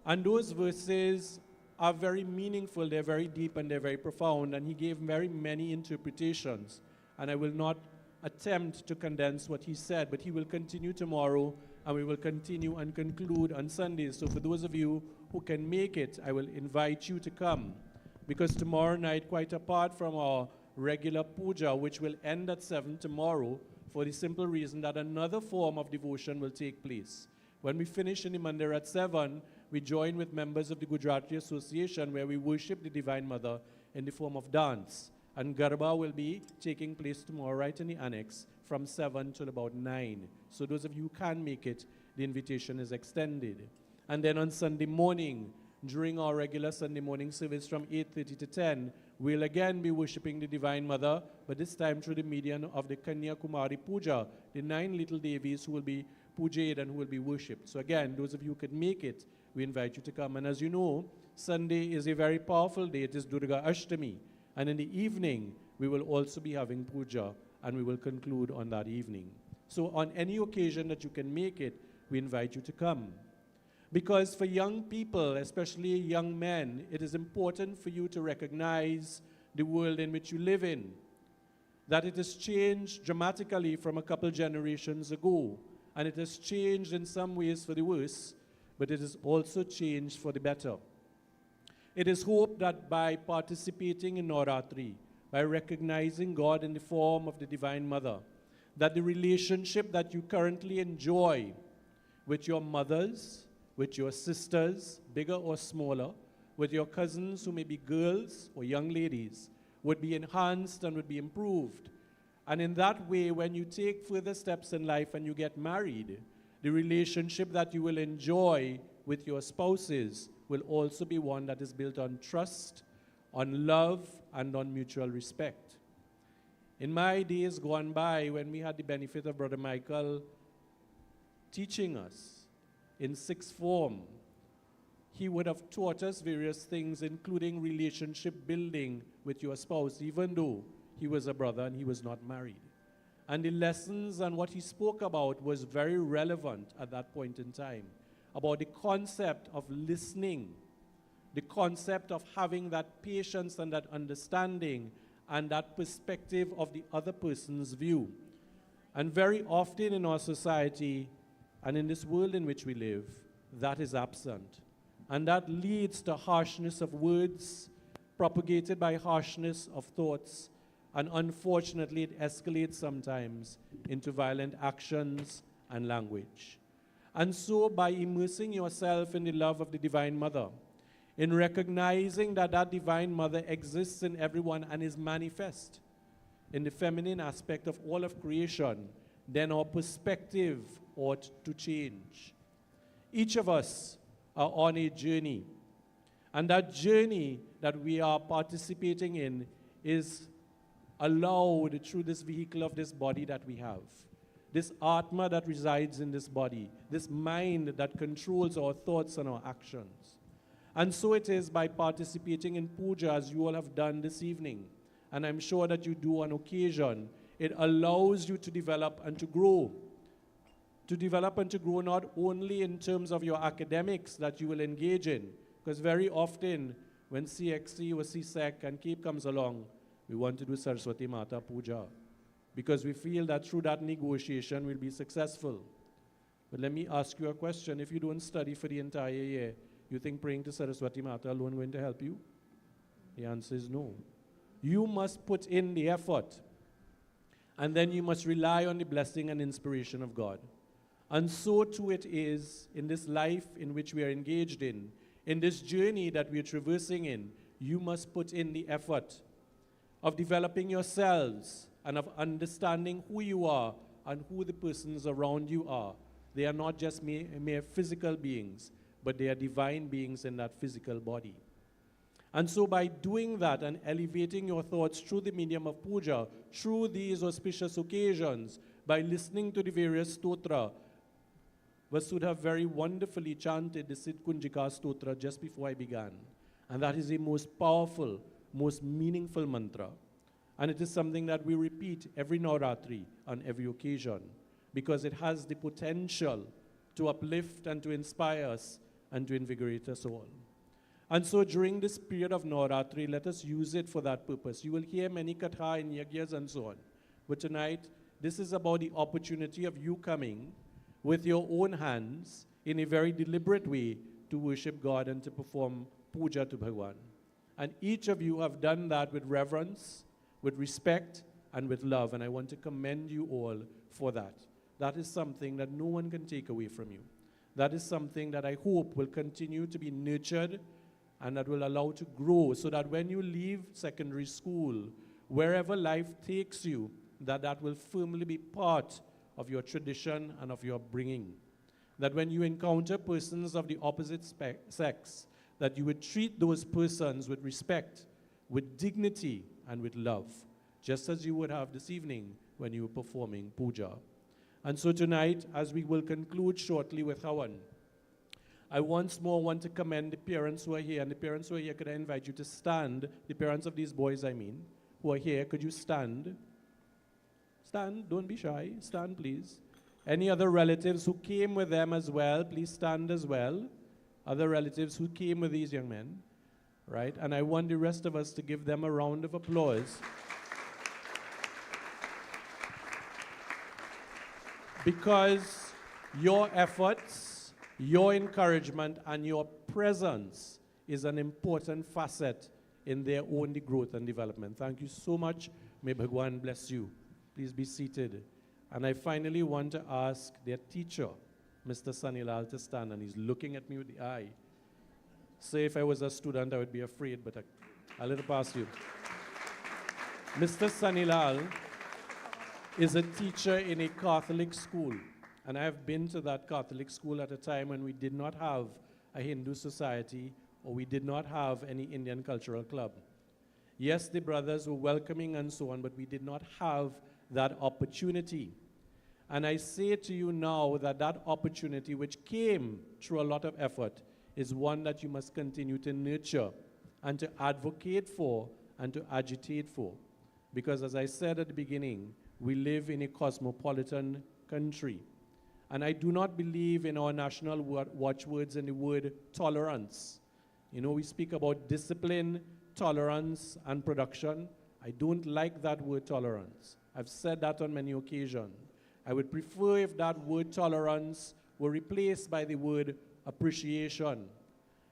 [SPEAKER 2] And those verses are very meaningful, they're very deep, and they're very profound, and he gave very many interpretations. And I will not attempt to condense what he said, but he will continue tomorrow, and we will continue and conclude on Sundays. So for those of you who can make it, I will invite you to come, because tomorrow night, quite apart from our regular puja, which will end at 7 tomorrow, for the simple reason that another form of devotion will take place. When we finish in the Mandir at 7, we join with members of the Gujarati Association, where we worship the Divine Mother in the form of dance. And Garba will be taking place tomorrow right in the annex from 7 till about 9. So those of you who can make it, the invitation is extended. And then on Sunday morning, during our regular Sunday morning service from 8:30 to 10, we'll again be worshiping the Divine Mother, but this time through the medium of the Kanya Kumari Puja, the 9 little Devis who will be pujayed and who will be worshipped. So again, those of you who could make it, we invite you to come. And as you know, Sunday is a very powerful day. It is Durga Ashtami. And in the evening, we will also be having puja, and we will conclude on that evening. So on any occasion that you can make it, we invite you to come. Because for young people, especially young men, it is important for you to recognize the world in which you live in. That it has changed dramatically from a couple generations ago. And it has changed in some ways for the worse, but it has also changed for the better. It is hoped that by participating in Raatri, by recognizing God in the form of the Divine Mother, that the relationship that you currently enjoy with your mothers, with your sisters, bigger or smaller, with your cousins who may be girls or young ladies, would be enhanced and would be improved. And in that way, when you take further steps in life and you get married, the relationship that you will enjoy with your spouses will also be one that is built on trust, on love, and on mutual respect. In my days gone by, when we had the benefit of Brother Michael teaching us in sixth form, he would have taught us various things, including relationship building with your spouse, even though he was a brother and he was not married. And the lessons and what he spoke about was very relevant at that point in time, about the concept of listening, the concept of having that patience and that understanding and that perspective of the other person's view. And very often in our society and in this world in which we live, that is absent. And that leads to harshness of words, propagated by harshness of thoughts, and unfortunately it escalates sometimes into violent actions and language. And so by immersing yourself in the love of the Divine Mother, in recognizing that that Divine Mother exists in everyone and is manifest in the feminine aspect of all of creation, then our perspective ought to change. Each of us are on a journey, and that journey that we are participating in is allowed through this vehicle of this body that we have, this Atma that resides in this body, this mind that controls our thoughts and our actions. And so it is by participating in puja, as you all have done this evening, and I'm sure that you do on occasion, it allows you to develop and to grow. To develop and to grow not only in terms of your academics that you will engage in, because very often when CXC or CSEC and CAPE comes along, we want to do Saraswati Mata Puja, because we feel that through that negotiation we'll be successful. But let me ask you a question. If you don't study for the entire year, you think praying to Saraswati Mata alone going to help you? The answer is no. You must put in the effort, and then you must rely on the blessing and inspiration of God. And so too it is in this life in which we are engaged in this journey that we are traversing in, you must put in the effort of developing yourselves and of understanding who you are and who the persons around you are. They are not just mere physical beings, but they are divine beings in that physical body. And so by doing that and elevating your thoughts through the medium of puja, through these auspicious occasions, by listening to the various stotra, Vasudha very wonderfully chanted the Siddh Kunjika Stotra just before I began. And that is the most powerful, most meaningful mantra. And it is something that we repeat every Navratri on every occasion, because it has the potential to uplift and to inspire us and to invigorate us all. And so during this period of Navratri, let us use it for that purpose. You will hear many katha and yagyas and so on. But tonight, this is about the opportunity of you coming with your own hands in a very deliberate way to worship God and to perform puja to Bhagwan. And each of you have done that with reverence, with respect, and with love. And I want to commend you all for that. That is something that no one can take away from you. That is something that I hope will continue to be nurtured and that will allow to grow, so that when you leave secondary school, wherever life takes you, that will firmly be part of your tradition and of your bringing. That when you encounter persons of the opposite sex, that you would treat those persons with respect, with dignity, and with love, just as you would have this evening when you were performing puja. And so tonight, as we will conclude shortly with Havan, I once more want to commend the parents who are here, and the parents who are here, could I invite you to stand? The parents of these boys, I mean, who are here, could you stand? Stand, don't be shy, stand please. Any other relatives who came with them as well, please stand as well. Other relatives who came with these young men, right? And I want the rest of us to give them a round of applause. Because your efforts, your encouragement, and your presence is an important facet in their own growth and development. Thank you so much. May Bhagwan bless you. Please be seated. And I finally want to ask their teacher, Mr. Sanilal, to stand, and he's looking at me with the eye. Say if I was a student, I would be afraid, but I'll let it pass you. Mr. Sanilal is a teacher in a Catholic school, and I have been to that Catholic school at a time when we did not have a Hindu society or we did not have any Indian cultural club. Yes, the brothers were welcoming and so on, but we did not have that opportunity. And I say to you now that that opportunity, which came through a lot of effort, is one that you must continue to nurture and to advocate for and to agitate for. Because as I said at the beginning, we live in a cosmopolitan country. And I do not believe in our national watchwords in the word tolerance. You know, we speak about discipline, tolerance, and production. I don't like that word tolerance. I've said that on many occasions. I would prefer if that word tolerance were replaced by the word appreciation.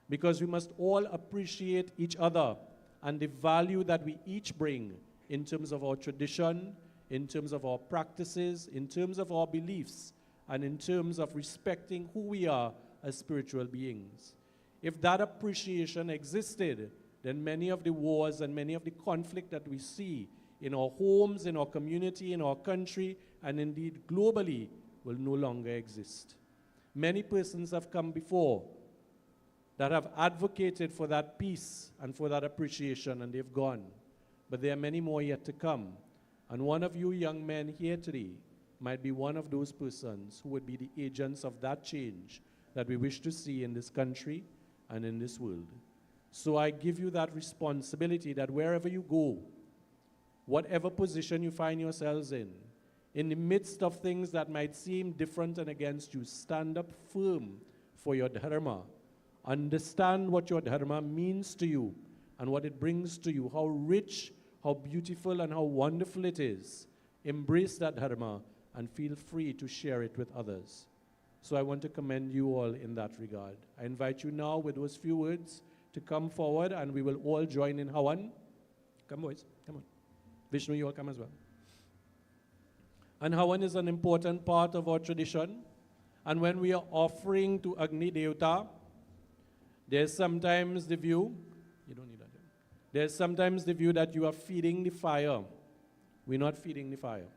[SPEAKER 2] Because we must all appreciate each other and the value that we each bring in terms of our tradition, in terms of our practices, in terms of our beliefs, and in terms of respecting who we are as spiritual beings. If that appreciation existed, then many of the wars and many of the conflict that we see in our homes, in our community, in our country, and indeed globally, will no longer exist. Many persons have come before that have advocated for that peace and for that appreciation, and they've gone. But there are many more yet to come. And one of you young men here today might be one of those persons who would be the agents of that change that we wish to see in this country and in this world. So I give you that responsibility that wherever you go, whatever position you find yourselves in the midst of things that might seem different and against you, stand up firm for your dharma. Understand what your dharma means to you and what it brings to you, how rich, how beautiful, and how wonderful it is. Embrace that dharma and feel free to share it with others. So I want to commend you all in that regard. I invite you now with those few words to come forward, and we will all join in Hawan. Come boys, come on. Vishnu, you all come as well. And Hawan is an important part of our tradition. And when we are offering to Agni Devta, there's sometimes the view, you don't need that. There's sometimes the view that you are feeding the fire. We're not feeding the fire.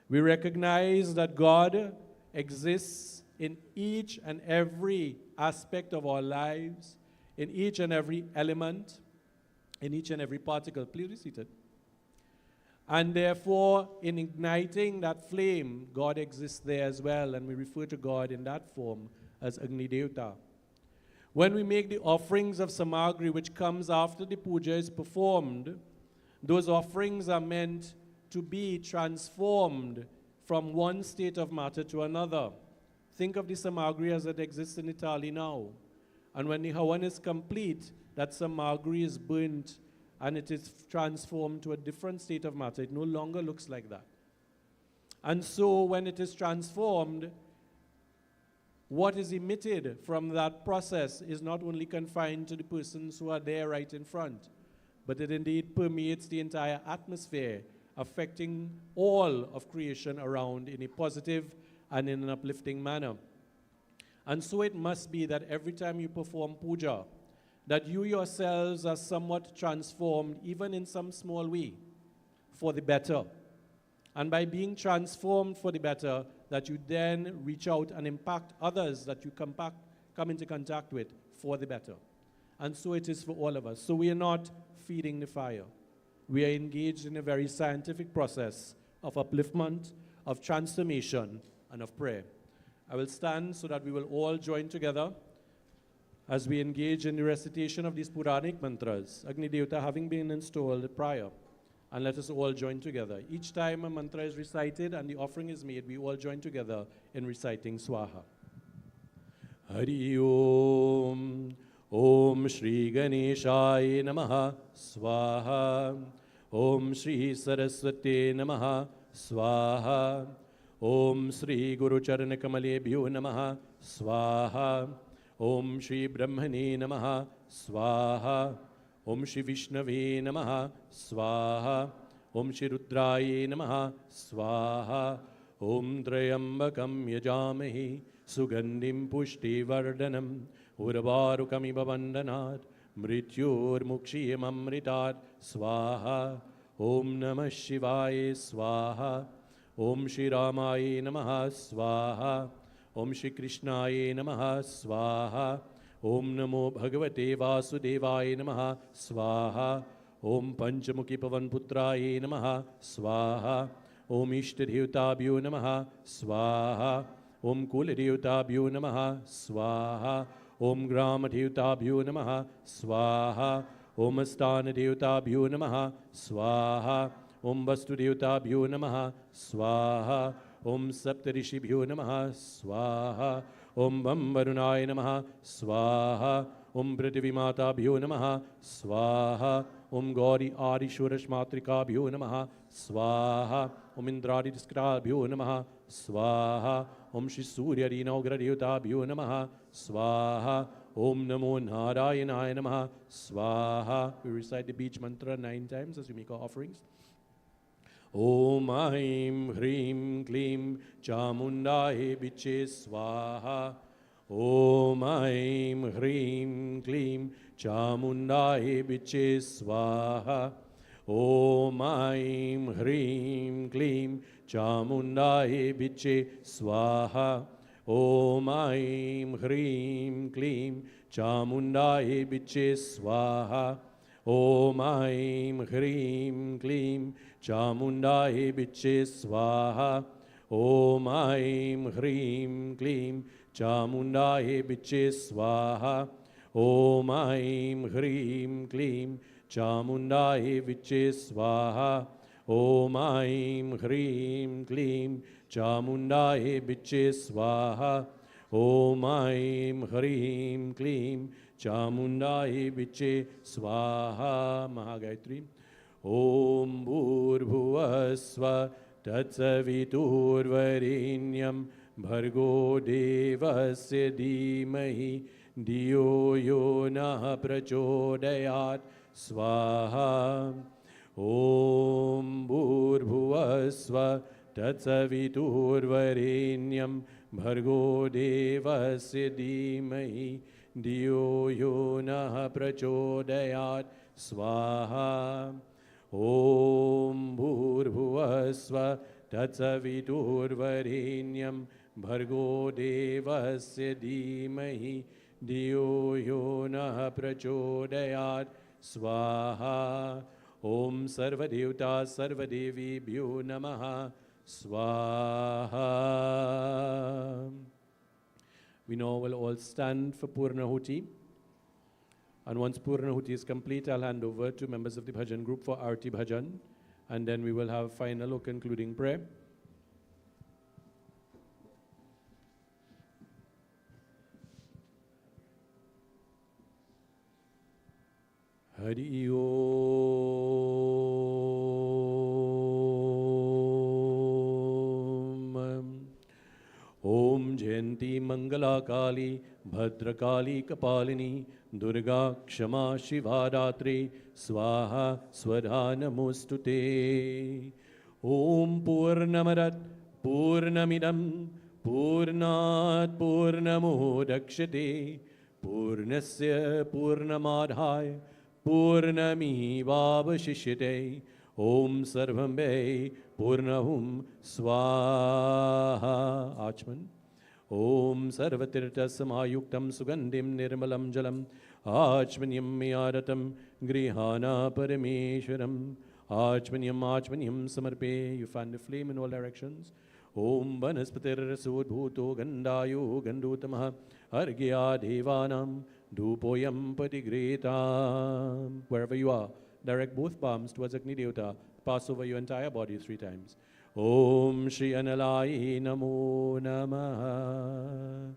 [SPEAKER 2] We recognize that God exists in each and every aspect of our lives, in each and every element, in each and every particle. Please be seated. And therefore, in igniting that flame, God exists there as well, and we refer to God in that form as Agni Devta. When we make the offerings of samagri, which comes after the puja is performed, those offerings are meant to be transformed from one state of matter to another. Think of the samagri as it exists in Italy now. And when the Hawan is complete, that samagri is burnt and it is transformed to a different state of matter. It no longer looks like that. And so when it is transformed, what is emitted from that process is not only confined to the persons who are there right in front, but it indeed permeates the entire atmosphere, affecting all of creation around in a positive and in an uplifting manner. And so it must be that every time you perform puja, that you yourselves are somewhat transformed, even in some small way, for the better. And by being transformed for the better, that you then reach out and impact others that you come into contact with for the better. And so it is for all of us. So we are not feeding the fire. We are engaged in a very scientific process of upliftment, of transformation, and of prayer. I will stand so that we will all join together as we engage in the recitation of these Puranic mantras, Agni Devata having been installed prior. And let us all join together. Each time a mantra is recited and the offering is made, we all join together in reciting Swaha. Hari Om. Om Shri Ganeshaya Namaha Swaha. Om Shri Saraswate Namaha Swaha. Om Shri Guru Charana Kamalebhyo Namaha Swaha. Om Shri Brahmane Namaha Swaha. Om Shri Vishnave Namaha Swaha. Om Shri Rudraye Namaha Swaha. Om Trayambakam Yajamahi Sugandhim Pushti Vardhanam Urvarukamiva Vandanat Mrityur Mukshiyam Amritat Swaha. Om Namah Shivaya Swaha. Om Shri Ramaye Namaha Swaha. Om Shri Krishnaye Namaha Swaha. Om Namo Bhagavate Vasudevaya Namaha Swaha. Om Panchamukhi Pavan Putraye Namaha Swaha. Om Ishtadevtabhyo Namaha Swaha. Om Kuladevtabhyo Namaha Swaha. Om Gramadevtabhyo Namaha Swaha. Om Asthanadevtabhyo Namaha Swaha. Om Vastudevtabhyo Namaha Swaha. Om Saptarishibhyo Namaha Swaha. Om Varunaya Namaha Swaha. Om Prithvimatabhyo Namaha Swaha. Om Gauri Adishwarash Matrikabhyo Namaha Swaha. Om Indradi Diskrabhyo Namaha Swaha. Om Shri Surya Rinaugradevtabhyo Namaha Swaha. Om Namo Narayanaya Namaha Swaha. We recite the beach mantra 9 times as we make our offerings. Om Aim Hrim Klim Chamundaye Biche Swaha. Om Aim Hrim Klim Chamundaye Biche Swaha. Om Aim Hrim Klim Chamundaye Biche Swaha. Om Aim Hrim Klim Chamundaye Biche Swaha. Om Aim Hrim Klim Chamundaye Biche Swaha. Om Aim Hrim Klim Chamundaye Biche Swaha. Om Aim Hrim Klim Chamundaye Biche Swaha. Om Aim Hrim Klim Chamundaye Biche Swaha. Om Aim Hrim Klim Chamundaye Biche Swaha. Mahagayatri. Om Bhurbhuvasva Tatsaviturvarenyam Bhargo Devasya Dhimahi Dhiyo Yo Nah Prachodayat Swaha. Om Bhurbhuvasva Tatsaviturvarenyam Bhargo Devasya Dhimahi Dhiyo Yo Nah Prachodayat Swaha. Om Bhurbhuvasva Tatsaviturvarenyam Bhargo Devasya Dhimahi Dhiyo Yo Nah Prachodayat Swaha. Om Sarvadevta Sarvadevibhyo Namaha Swaha. We now will all stand for Purnahuti. And once Purnahuti is complete, I'll hand over to members of the Bhajan group for Arti Bhajan. And then we will have final or concluding prayer. Hari Om. Om Jayanti Mangala Kali Bhadrakali Kapalini Durga Kshama Shiva Raatri Swaha Swara Namostute. Om Purnamarat Purnamidam Purnat Purnamodakshate Purnasya Purnamadhaya Purnamivavashishyate. Om Sarvambe Purnahum Swaha. Achman. Om Sarvatirta Samayuktam Sugandhim Nirmalam Jalam Achmanyam Miyaratam Grihana Parameshwaram. Achmanyam Samarpe. You fan the flame in all directions. Om Vanaspatir Sudbhuto Gandayo Gandutamaha Argya Devanam Dhupoyam Patigreta. Wherever you are, direct both palms towards Agni Devata. Pass over your entire body 3 times. Om Shri Analai Namo Namaha.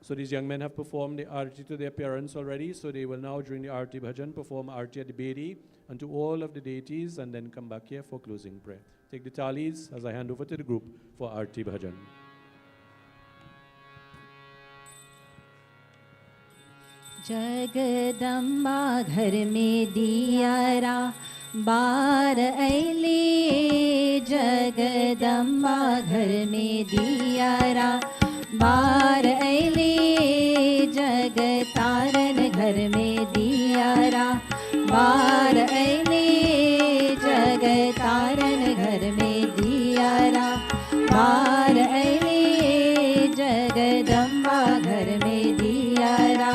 [SPEAKER 2] So these young men have performed the Arti to their parents already, so they will now during the Arti Bhajan perform Arti at the Bedi and to all of the deities and then come back here for closing prayer. Take the talis as I hand over to the group for Arti Bhajan.
[SPEAKER 1] Jagdamba घर में दियारा बार ऐली जगदम्बा घर में दियारा बार ऐली जगतारन घर में दियारा बार ऐली जगतारन घर में दियारा बार ऐली जगदम्बा घर में दियारा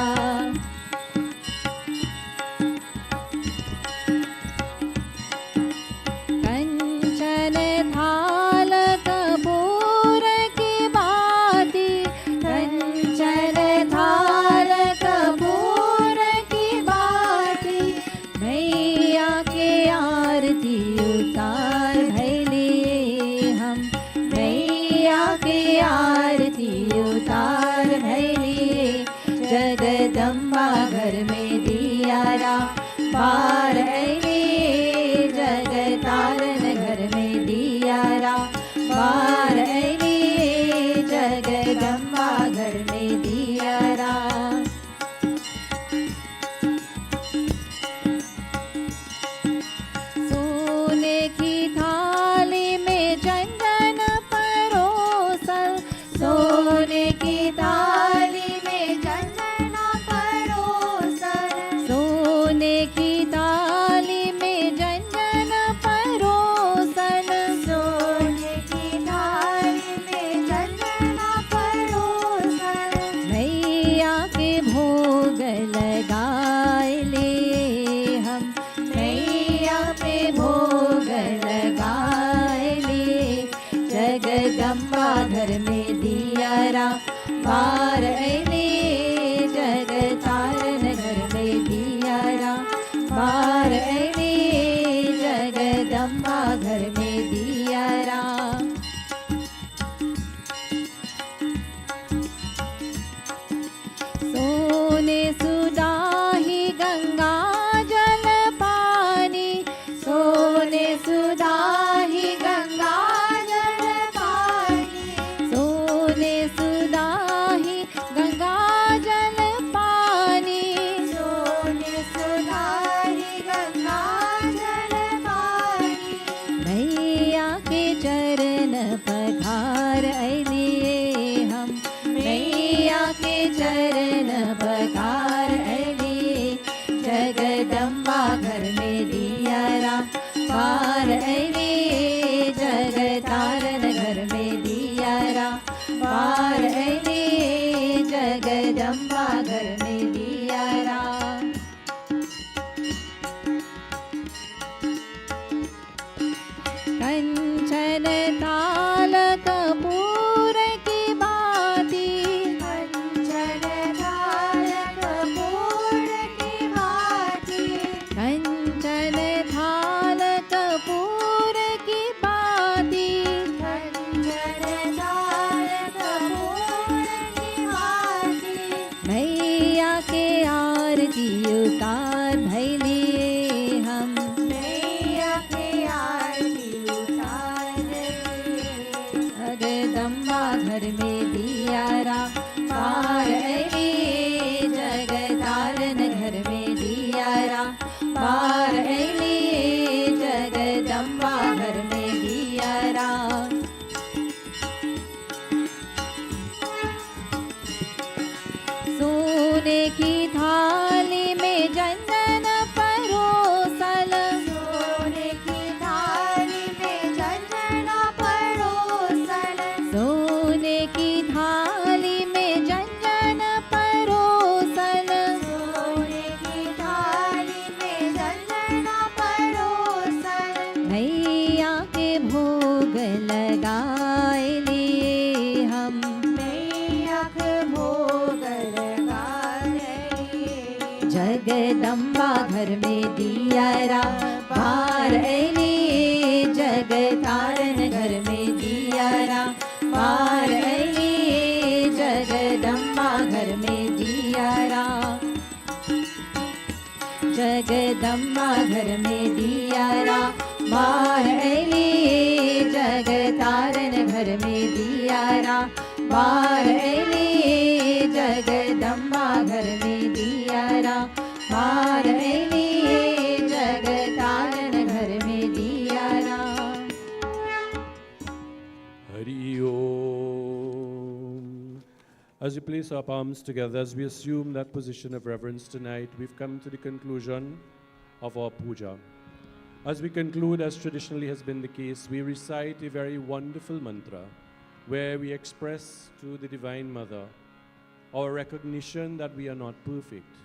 [SPEAKER 1] जगदम्बा घर में दियारा बार ऐली जगतारन घर में दियारा बार ऐली जगदम्बा घर में दियारा सोने की थाली में चंदन परोसल सोने की थाली की थाली में जंजन परोसन सोने की थाली में जंजन परोसन मैया के भोग लगाए ले हम मैया पे भोग लगाए ले जगदम्बा घर में दियारा बार ऐली जगतारन घर में दियारा बार ऐली जगदम्बा घर में दियारा सोने सुदाही गंगा जल पानी सोने सुदाही गंगा जल पानी सोने सुदाही गंगा जल पानी सोने सुदाही गंगा जल पानी मैया के चरण पधार ऐली हम मैया के चरण पधार ऐली जगदम्बा घर में दियारा बार ऐली जगतारन घर में दियारा बार ऐली जगदम्बा घर में दियारा कंचन ताल कपूर की बाती कंचन ताल कपूर की बाती कंचन थाल कपूर जगदम्बा घर में दियारा बाहर अली जगतारण घर में दियारा बाहर अली जगदम्बा घर में दियारा जगदम्बा घर में दियारा बाहर अली जगतारण घर में दियारा बाहर अली जगदम्बा घर में दियारा बाहर अली जगतारण घर में दियारा
[SPEAKER 2] Hari Om. As we place our palms together, as we assume that position of reverence tonight, we've come to the conclusion of our puja. As we conclude, as traditionally has been the case, we recite a very wonderful mantra where we express to the Divine Mother our recognition that we are not perfect,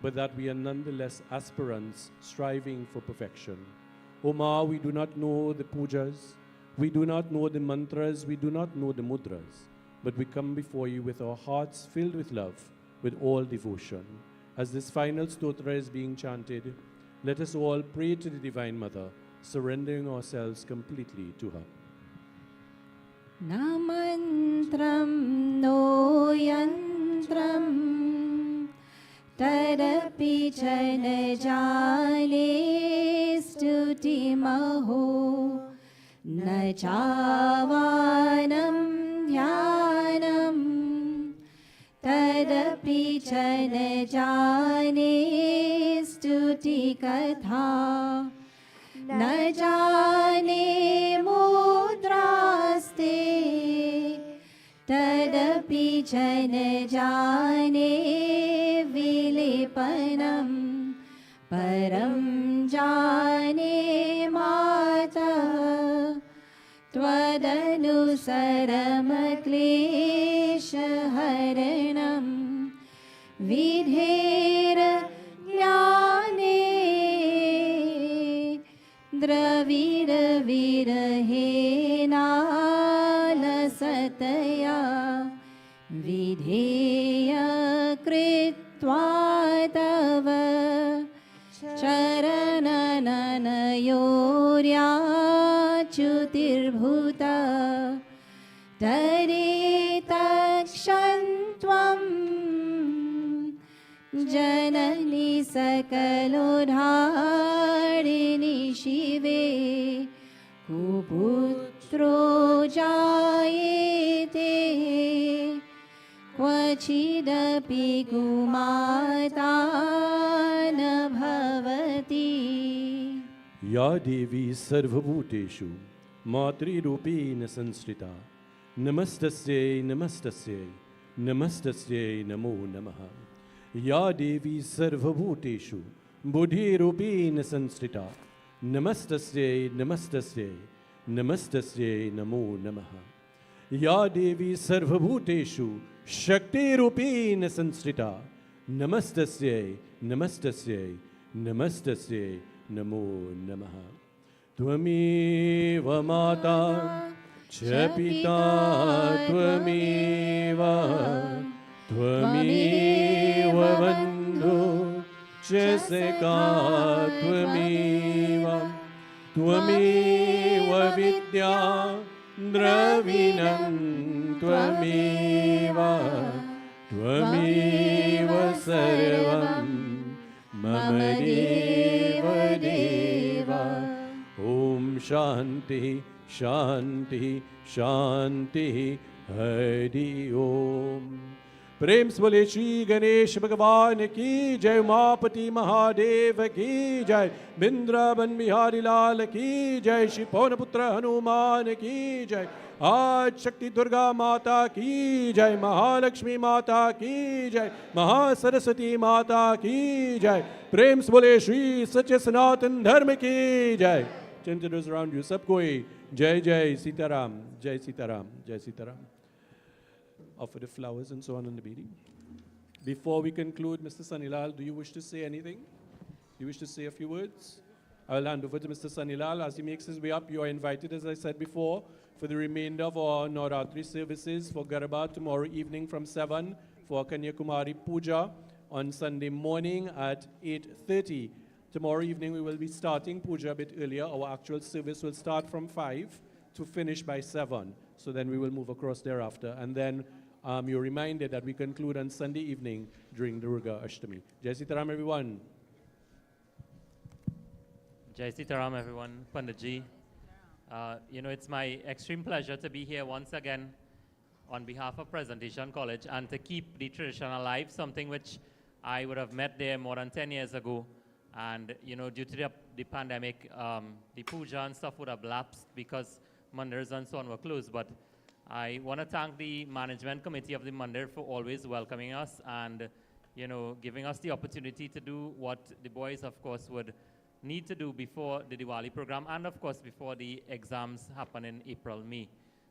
[SPEAKER 2] but that we are nonetheless aspirants striving for perfection. O Ma, we do not know the pujas, we do not know the mantras, we do not know the mudras, but we come before you with our hearts filled with love, with all devotion. As this final stotra is being chanted, let us all pray to the Divine Mother, surrendering ourselves completely to her.
[SPEAKER 1] Na mantram no yantram tadapi chana jale stuti maho na chavanam dhyanam tadapi chana jane stuti katha न जाने मुद्रास्ते तदपि च न जाने विलेपनं परं जाने माता त्वदनुसरमक्लेशहरणं विधेर ज्ञाने द्रविर विरहेनालसतया विधेय कृत्वा तव चरणननयोर्याच्युतिर्भूत तरेतक्षन्त्वं जननी सकलोधारिणि शिवे कुपुत्रो जायेते क्वचिदपि कुमाता न भवति
[SPEAKER 2] या देवी सर्वभूतेषु मातृरूपेण संस्थिता नमस्तस्यै नमस्तस्यै नमस्तस्यै नमो नमः या देवी सर्वभूतेषु बुद्धिरूपेण संस्थिता नमस्तस्यै नमस्तस्यै नमस्तस्यै नमो नमः या देवी सर्वभूतेषु शक्तिरूपेण संस्थिता नमस्तस्यै नमस्तस्यै नमस्तस्यै नमो नमः त्वमेव माता च पिता त्वमेव त्वमेव बन्धु च सखा त्वमेव त्वमेव विद्या द्रविणं त्वमेव त्वमेव सर्वं मम देव देव ॐ शान्तिः शान्तिः शान्तिः हरि ओम। प्रेम से बोले श्री गणेश भगवान की जय, उमापति महादेव की जय, वृंदावन बिहारी लाल की जय, श्री पवन पुत्र हनुमान की जय, आज शक्ति दुर्गा माता की जय, महालक्ष्मी माता की जय, महासरस्वती माता की जय। प्रेम से बोले श्री सच्चे सनातन धर्म की जय। चिंतन अराउंड यू सब कोई जय जय सीताराम, जय सीताराम, जय Sitaram. Offer the flowers and so on the beading. Before we conclude, Mr. Sanilal, do you wish to say anything? Do you wish to say a few words? I will hand over to Mr. Sanilal. As he makes his way up, you are invited, as I said before, for the remainder of our Raatri services for Garba tomorrow evening from 7, for Kanyakumari Puja on Sunday morning at 8:30. Tomorrow evening we will be starting puja a bit earlier. Our actual service will start from 5 to finish by 7. So then we will move across thereafter. And then you're reminded that we conclude on Sunday evening during Durga Ashtami. Jai Sitaram, everyone.
[SPEAKER 4] Jai Sitaram, everyone. Panditji. It's my extreme pleasure to be here once again on behalf of Presentation College and to keep the tradition alive, something which I would have met there more than 10 years ago. And, due to the pandemic, the puja and stuff would have lapsed because mandirs and so on were closed. But I want to thank the management committee of the mandir for always welcoming us and, giving us the opportunity to do what the boys, of course, would need to do before the Diwali program and, of course, before the exams happen in April, May.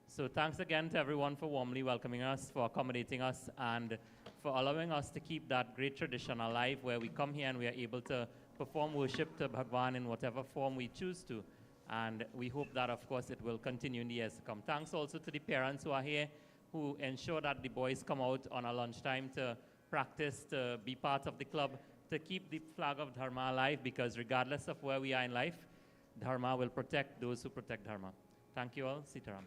[SPEAKER 4] So thanks again to everyone for warmly welcoming us, for accommodating us, and for allowing us to keep that great tradition alive where we come here and we are able to perform worship to Bhagwan in whatever form we choose to. And we hope that, of course, it will continue in the years to come. Thanks also to the parents who are here, who ensure that the boys come out on a lunchtime to practice, to be part of the club, to keep the flag of Dharma alive, because regardless of where we are in life, Dharma will protect those who protect Dharma. Thank you all. Sitaram.